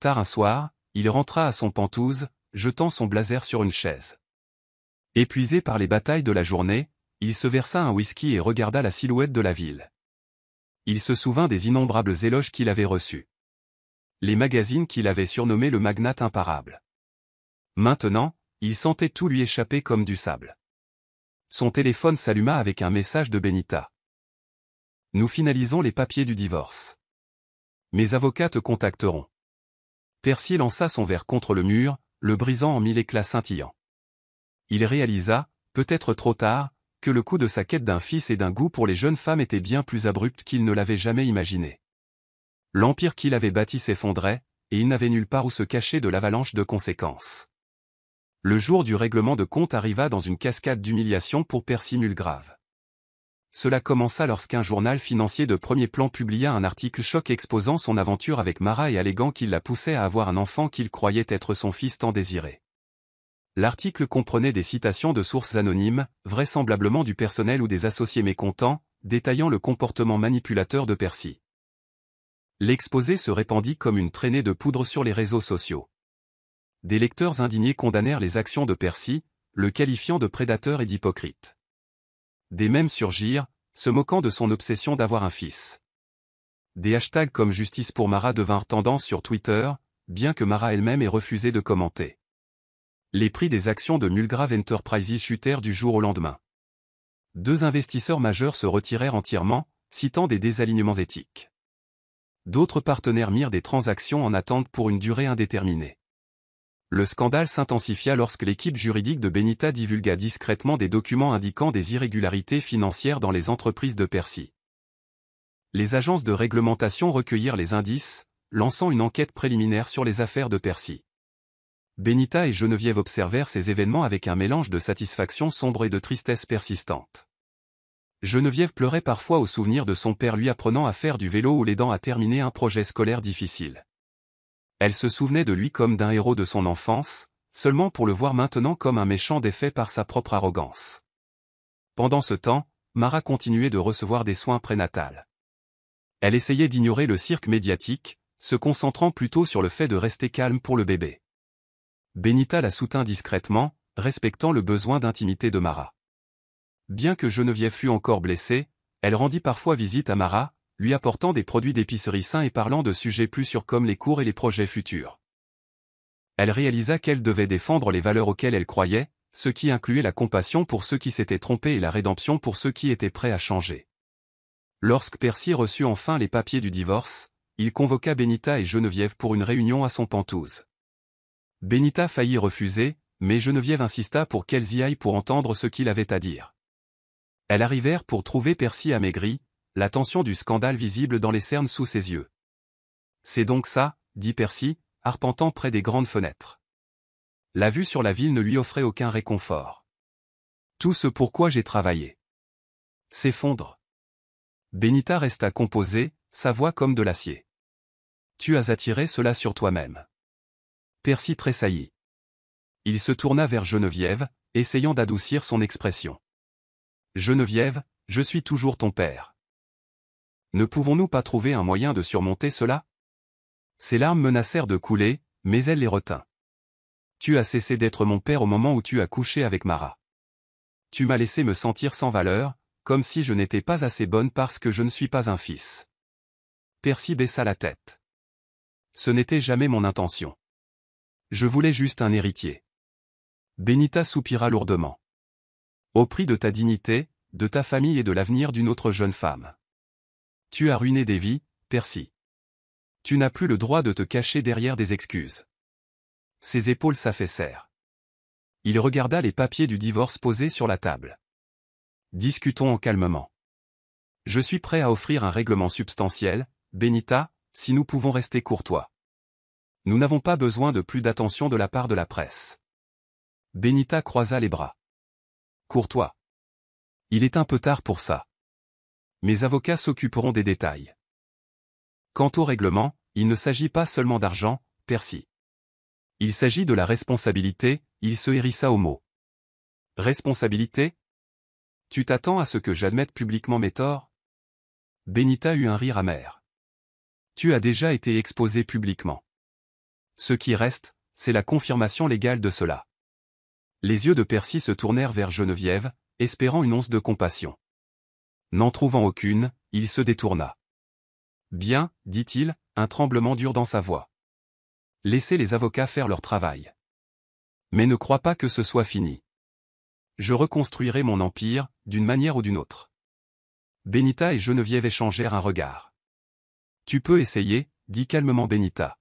Tard un soir, il rentra à son Penthouse, jetant son blazer sur une chaise. Épuisé par les batailles de la journée, il se versa un whisky et regarda la silhouette de la ville. Il se souvint des innombrables éloges qu'il avait reçus. Les magazines qu'il avait surnommé le magnate imparable. Maintenant, il sentait tout lui échapper comme du sable. Son téléphone s'alluma avec un message de Benita. Nous finalisons les papiers du divorce. Mes avocats te contacteront. Percy lança son verre contre le mur, le brisant en 1000 éclats scintillants. Il réalisa, peut-être trop tard, que le coup de sa quête d'un fils et d'un goût pour les jeunes femmes était bien plus abrupt qu'il ne l'avait jamais imaginé. L'empire qu'il avait bâti s'effondrait, et il n'avait nulle part où se cacher de l'avalanche de conséquences. Le jour du règlement de compte arriva dans une cascade d'humiliation pour Percy Mulgrave. Cela commença lorsqu'un journal financier de premier plan publia un article choc exposant son aventure avec Mara et alléguant qu'il la poussait à avoir un enfant qu'il croyait être son fils tant désiré. L'article comprenait des citations de sources anonymes, vraisemblablement du personnel ou des associés mécontents, détaillant le comportement manipulateur de Percy. L'exposé se répandit comme une traînée de poudre sur les réseaux sociaux. Des lecteurs indignés condamnèrent les actions de Percy, le qualifiant de prédateur et d'hypocrite. Des mèmes surgirent, se moquant de son obsession d'avoir un fils. Des hashtags comme Justice pour Mara devinrent tendance sur Twitter, bien que Mara elle-même ait refusé de commenter. Les prix des actions de Mulgrave Enterprises chutèrent du jour au lendemain. 2 investisseurs majeurs se retirèrent entièrement, citant des désalignements éthiques. D'autres partenaires mirent des transactions en attente pour une durée indéterminée. Le scandale s'intensifia lorsque l'équipe juridique de Benita divulgua discrètement des documents indiquant des irrégularités financières dans les entreprises de Percy. Les agences de réglementation recueillirent les indices, lançant une enquête préliminaire sur les affaires de Percy. Benita et Geneviève observèrent ces événements avec un mélange de satisfaction sombre et de tristesse persistante. Geneviève pleurait parfois au souvenir de son père lui apprenant à faire du vélo ou l'aidant à terminer un projet scolaire difficile. Elle se souvenait de lui comme d'un héros de son enfance, seulement pour le voir maintenant comme un méchant défait par sa propre arrogance. Pendant ce temps, Mara continuait de recevoir des soins prénatals. Elle essayait d'ignorer le cirque médiatique, se concentrant plutôt sur le fait de rester calme pour le bébé. Benita la soutint discrètement, respectant le besoin d'intimité de Mara. Bien que Geneviève fût encore blessée, elle rendit parfois visite à Mara, lui apportant des produits d'épicerie sains et parlant de sujets plus sûrs comme les cours et les projets futurs. Elle réalisa qu'elle devait défendre les valeurs auxquelles elle croyait, ce qui incluait la compassion pour ceux qui s'étaient trompés et la rédemption pour ceux qui étaient prêts à changer. Lorsque Percy reçut enfin les papiers du divorce, il convoqua Benita et Geneviève pour une réunion à son Penthouse. Benita faillit refuser, mais Geneviève insista pour qu'elles y aillent pour entendre ce qu'il avait à dire. Elles arrivèrent pour trouver Percy amaigri, la tension du scandale visible dans les cernes sous ses yeux. « C'est donc ça, » dit Percy, arpentant près des grandes fenêtres. La vue sur la ville ne lui offrait aucun réconfort. Tout ce pourquoi j'ai travaillé s'effondre. Benita resta composée, sa voix comme de l'acier. Tu as attiré cela sur toi-même. Percy tressaillit. Il se tourna vers Geneviève, essayant d'adoucir son expression. Geneviève, je suis toujours ton père. Ne pouvons-nous pas trouver un moyen de surmonter cela? Ses larmes menacèrent de couler, mais elle les retint. Tu as cessé d'être mon père au moment où tu as couché avec Mara. Tu m'as laissé me sentir sans valeur, comme si je n'étais pas assez bonne parce que je ne suis pas un fils. Percy baissa la tête. Ce n'était jamais mon intention. Je voulais juste un héritier. Benita soupira lourdement. Au prix de ta dignité, de ta famille et de l'avenir d'une autre jeune femme. Tu as ruiné des vies, Percy. Tu n'as plus le droit de te cacher derrière des excuses. Ses épaules s'affaissèrent. Il regarda les papiers du divorce posés sur la table. Discutons calmement. Je suis prêt à offrir un règlement substantiel, Benita, si nous pouvons rester courtois. Nous n'avons pas besoin de plus d'attention de la part de la presse. Benita croisa les bras. Courtois. Il est un peu tard pour ça. Mes avocats s'occuperont des détails. Quant au règlement, il ne s'agit pas seulement d'argent, Percy. Il s'agit de la responsabilité, il se hérissa au mot. Responsabilité? Tu t'attends à ce que j'admette publiquement mes torts? Benita eut un rire amer. Tu as déjà été exposé publiquement. Ce qui reste, c'est la confirmation légale de cela. Les yeux de Percy se tournèrent vers Geneviève, espérant une once de compassion. N'en trouvant aucune, il se détourna. Bien, dit-il, un tremblement dur dans sa voix. Laissez les avocats faire leur travail. Mais ne crois pas que ce soit fini. Je reconstruirai mon empire, d'une manière ou d'une autre. Benita et Geneviève échangèrent un regard. Tu peux essayer, dit calmement Benita.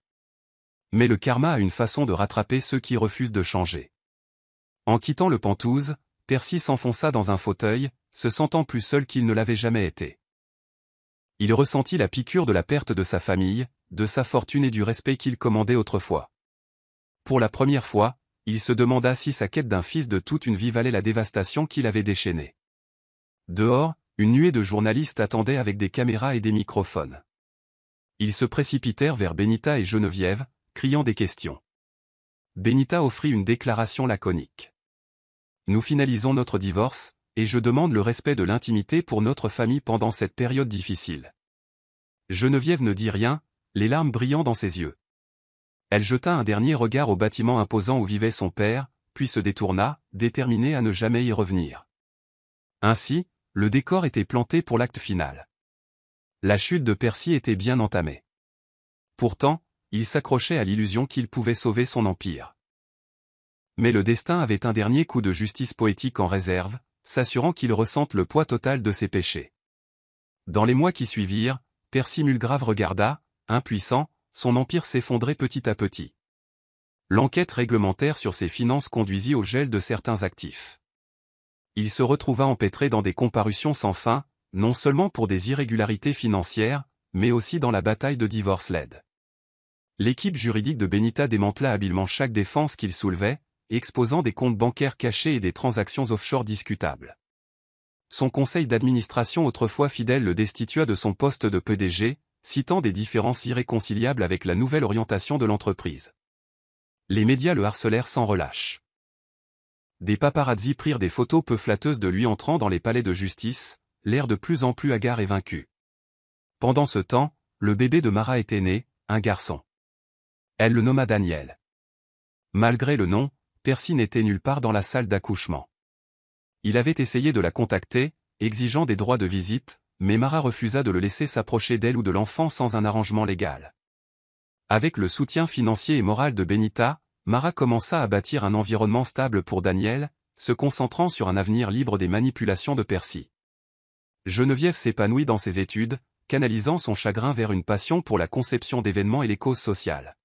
Mais le karma a une façon de rattraper ceux qui refusent de changer. En quittant le Penthouse, Percy s'enfonça dans un fauteuil, se sentant plus seul qu'il ne l'avait jamais été. Il ressentit la piqûre de la perte de sa famille, de sa fortune et du respect qu'il commandait autrefois. Pour la première fois, il se demanda si sa quête d'un fils de toute une vie valait la dévastation qu'il avait déchaînée. Dehors, une nuée de journalistes attendait avec des caméras et des microphones. Ils se précipitèrent vers Benita et Geneviève, criant des questions. Benita offrit une déclaration laconique. Nous finalisons notre divorce, et je demande le respect de l'intimité pour notre famille pendant cette période difficile. Geneviève ne dit rien, les larmes brillant dans ses yeux. Elle jeta un dernier regard au bâtiment imposant où vivait son père, puis se détourna, déterminée à ne jamais y revenir. Ainsi, le décor était planté pour l'acte final. La chute de Percy était bien entamée. Pourtant, il s'accrochait à l'illusion qu'il pouvait sauver son empire. Mais le destin avait un dernier coup de justice poétique en réserve, s'assurant qu'il ressente le poids total de ses péchés. Dans les mois qui suivirent, Percy Mulgrave regarda, impuissant, son empire s'effondrer petit à petit. L'enquête réglementaire sur ses finances conduisit au gel de certains actifs. Il se retrouva empêtré dans des comparutions sans fin, non seulement pour des irrégularités financières, mais aussi dans la bataille de Divorce Lead. L'équipe juridique de Benita démantela habilement chaque défense qu'il soulevait, exposant des comptes bancaires cachés et des transactions offshore discutables. Son conseil d'administration autrefois fidèle le destitua de son poste de PDG, citant des différences irréconciliables avec la nouvelle orientation de l'entreprise. Les médias le harcelèrent sans relâche. Des paparazzis prirent des photos peu flatteuses de lui entrant dans les palais de justice, l'air de plus en plus hagard et vaincu. Pendant ce temps, le bébé de Mara était né, un garçon. Elle le nomma Daniel. Malgré le nom, Percy n'était nulle part dans la salle d'accouchement. Il avait essayé de la contacter, exigeant des droits de visite, mais Mara refusa de le laisser s'approcher d'elle ou de l'enfant sans un arrangement légal. Avec le soutien financier et moral de Benita, Mara commença à bâtir un environnement stable pour Daniel, se concentrant sur un avenir libre des manipulations de Percy. Geneviève s'épanouit dans ses études, canalisant son chagrin vers une passion pour la conception d'événements et les causes sociales.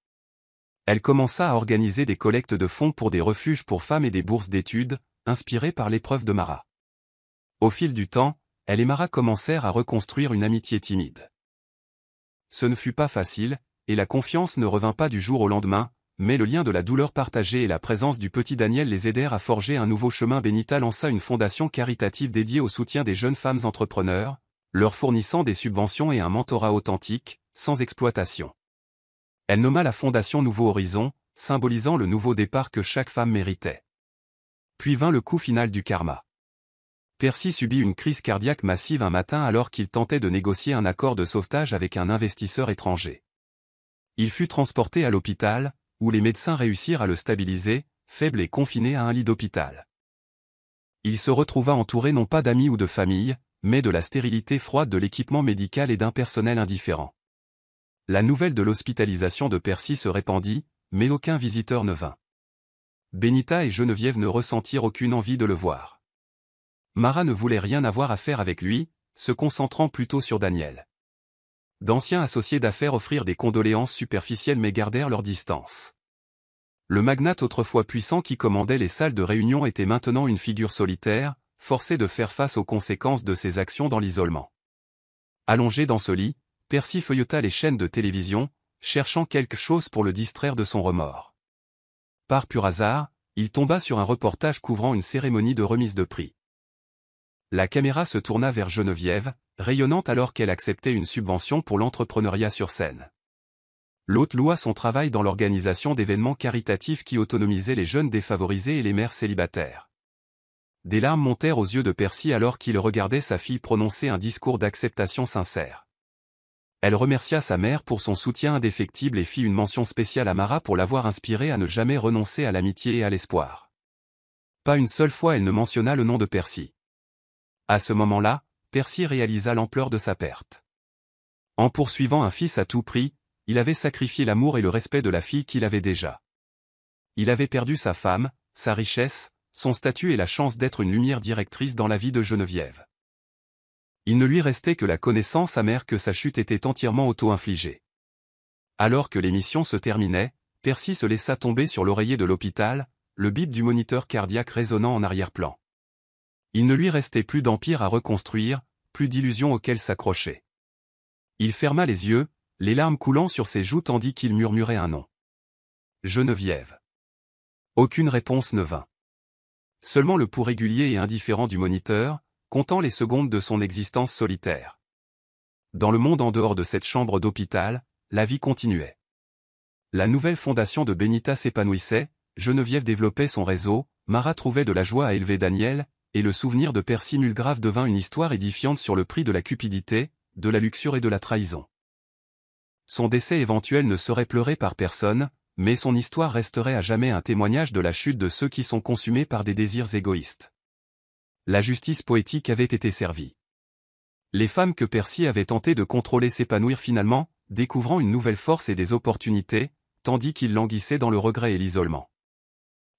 Elle commença à organiser des collectes de fonds pour des refuges pour femmes et des bourses d'études, inspirées par l'épreuve de Mara. Au fil du temps, elle et Mara commencèrent à reconstruire une amitié timide. Ce ne fut pas facile, et la confiance ne revint pas du jour au lendemain, mais le lien de la douleur partagée et la présence du petit Daniel les aidèrent à forger un nouveau chemin. Benita lança une fondation caritative dédiée au soutien des jeunes femmes entrepreneurs, leur fournissant des subventions et un mentorat authentique, sans exploitation. Elle nomma la fondation Nouveau Horizon, symbolisant le nouveau départ que chaque femme méritait. Puis vint le coup final du karma. Percy subit une crise cardiaque massive un matin alors qu'il tentait de négocier un accord de sauvetage avec un investisseur étranger. Il fut transporté à l'hôpital, où les médecins réussirent à le stabiliser, faible et confiné à un lit d'hôpital. Il se retrouva entouré non pas d'amis ou de famille, mais de la stérilité froide de l'équipement médical et d'un personnel indifférent. La nouvelle de l'hospitalisation de Percy se répandit, mais aucun visiteur ne vint. Benita et Geneviève ne ressentirent aucune envie de le voir. Mara ne voulait rien avoir à faire avec lui, se concentrant plutôt sur Daniel. D'anciens associés d'affaires offrirent des condoléances superficielles mais gardèrent leur distance. Le magnate autrefois puissant qui commandait les salles de réunion était maintenant une figure solitaire, forcé de faire face aux conséquences de ses actions dans l'isolement. Allongé dans ce lit, Percy feuilleta les chaînes de télévision, cherchant quelque chose pour le distraire de son remords. Par pur hasard, il tomba sur un reportage couvrant une cérémonie de remise de prix. La caméra se tourna vers Geneviève, rayonnante alors qu'elle acceptait une subvention pour l'entrepreneuriat sur scène. L'hôte loua son travail dans l'organisation d'événements caritatifs qui autonomisaient les jeunes défavorisés et les mères célibataires. Des larmes montèrent aux yeux de Percy alors qu'il regardait sa fille prononcer un discours d'acceptation sincère. Elle remercia sa mère pour son soutien indéfectible et fit une mention spéciale à Mara pour l'avoir inspirée à ne jamais renoncer à l'amitié et à l'espoir. Pas une seule fois elle ne mentionna le nom de Percy. À ce moment-là, Percy réalisa l'ampleur de sa perte. En poursuivant un fils à tout prix, il avait sacrifié l'amour et le respect de la fille qu'il avait déjà. Il avait perdu sa femme, sa richesse, son statut et la chance d'être une lumière directrice dans la vie de Geneviève. Il ne lui restait que la connaissance amère que sa chute était entièrement auto-infligée. Alors que l'émission se terminait, Percy se laissa tomber sur l'oreiller de l'hôpital, le bip du moniteur cardiaque résonnant en arrière-plan. Il ne lui restait plus d'empire à reconstruire, plus d'illusions auxquelles s'accrocher. Il ferma les yeux, les larmes coulant sur ses joues tandis qu'il murmurait un nom. Geneviève. Aucune réponse ne vint. Seulement le pouls régulier et indifférent du moniteur, comptant les secondes de son existence solitaire. Dans le monde en dehors de cette chambre d'hôpital, la vie continuait. La nouvelle fondation de Benita s'épanouissait, Geneviève développait son réseau, Mara trouvait de la joie à élever Daniel, et le souvenir de Percy Mulgrave devint une histoire édifiante sur le prix de la cupidité, de la luxure et de la trahison. Son décès éventuel ne serait pleuré par personne, mais son histoire resterait à jamais un témoignage de la chute de ceux qui sont consumés par des désirs égoïstes. La justice poétique avait été servie. Les femmes que Percy avait tenté de contrôler s'épanouirent finalement, découvrant une nouvelle force et des opportunités, tandis qu'il languissait dans le regret et l'isolement.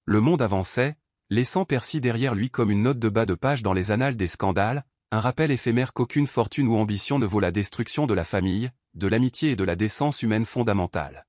Le monde avançait, laissant Percy derrière lui comme une note de bas de page dans les annales des scandales, un rappel éphémère qu'aucune fortune ou ambition ne vaut la destruction de la famille, de l'amitié et de la décence humaine fondamentale.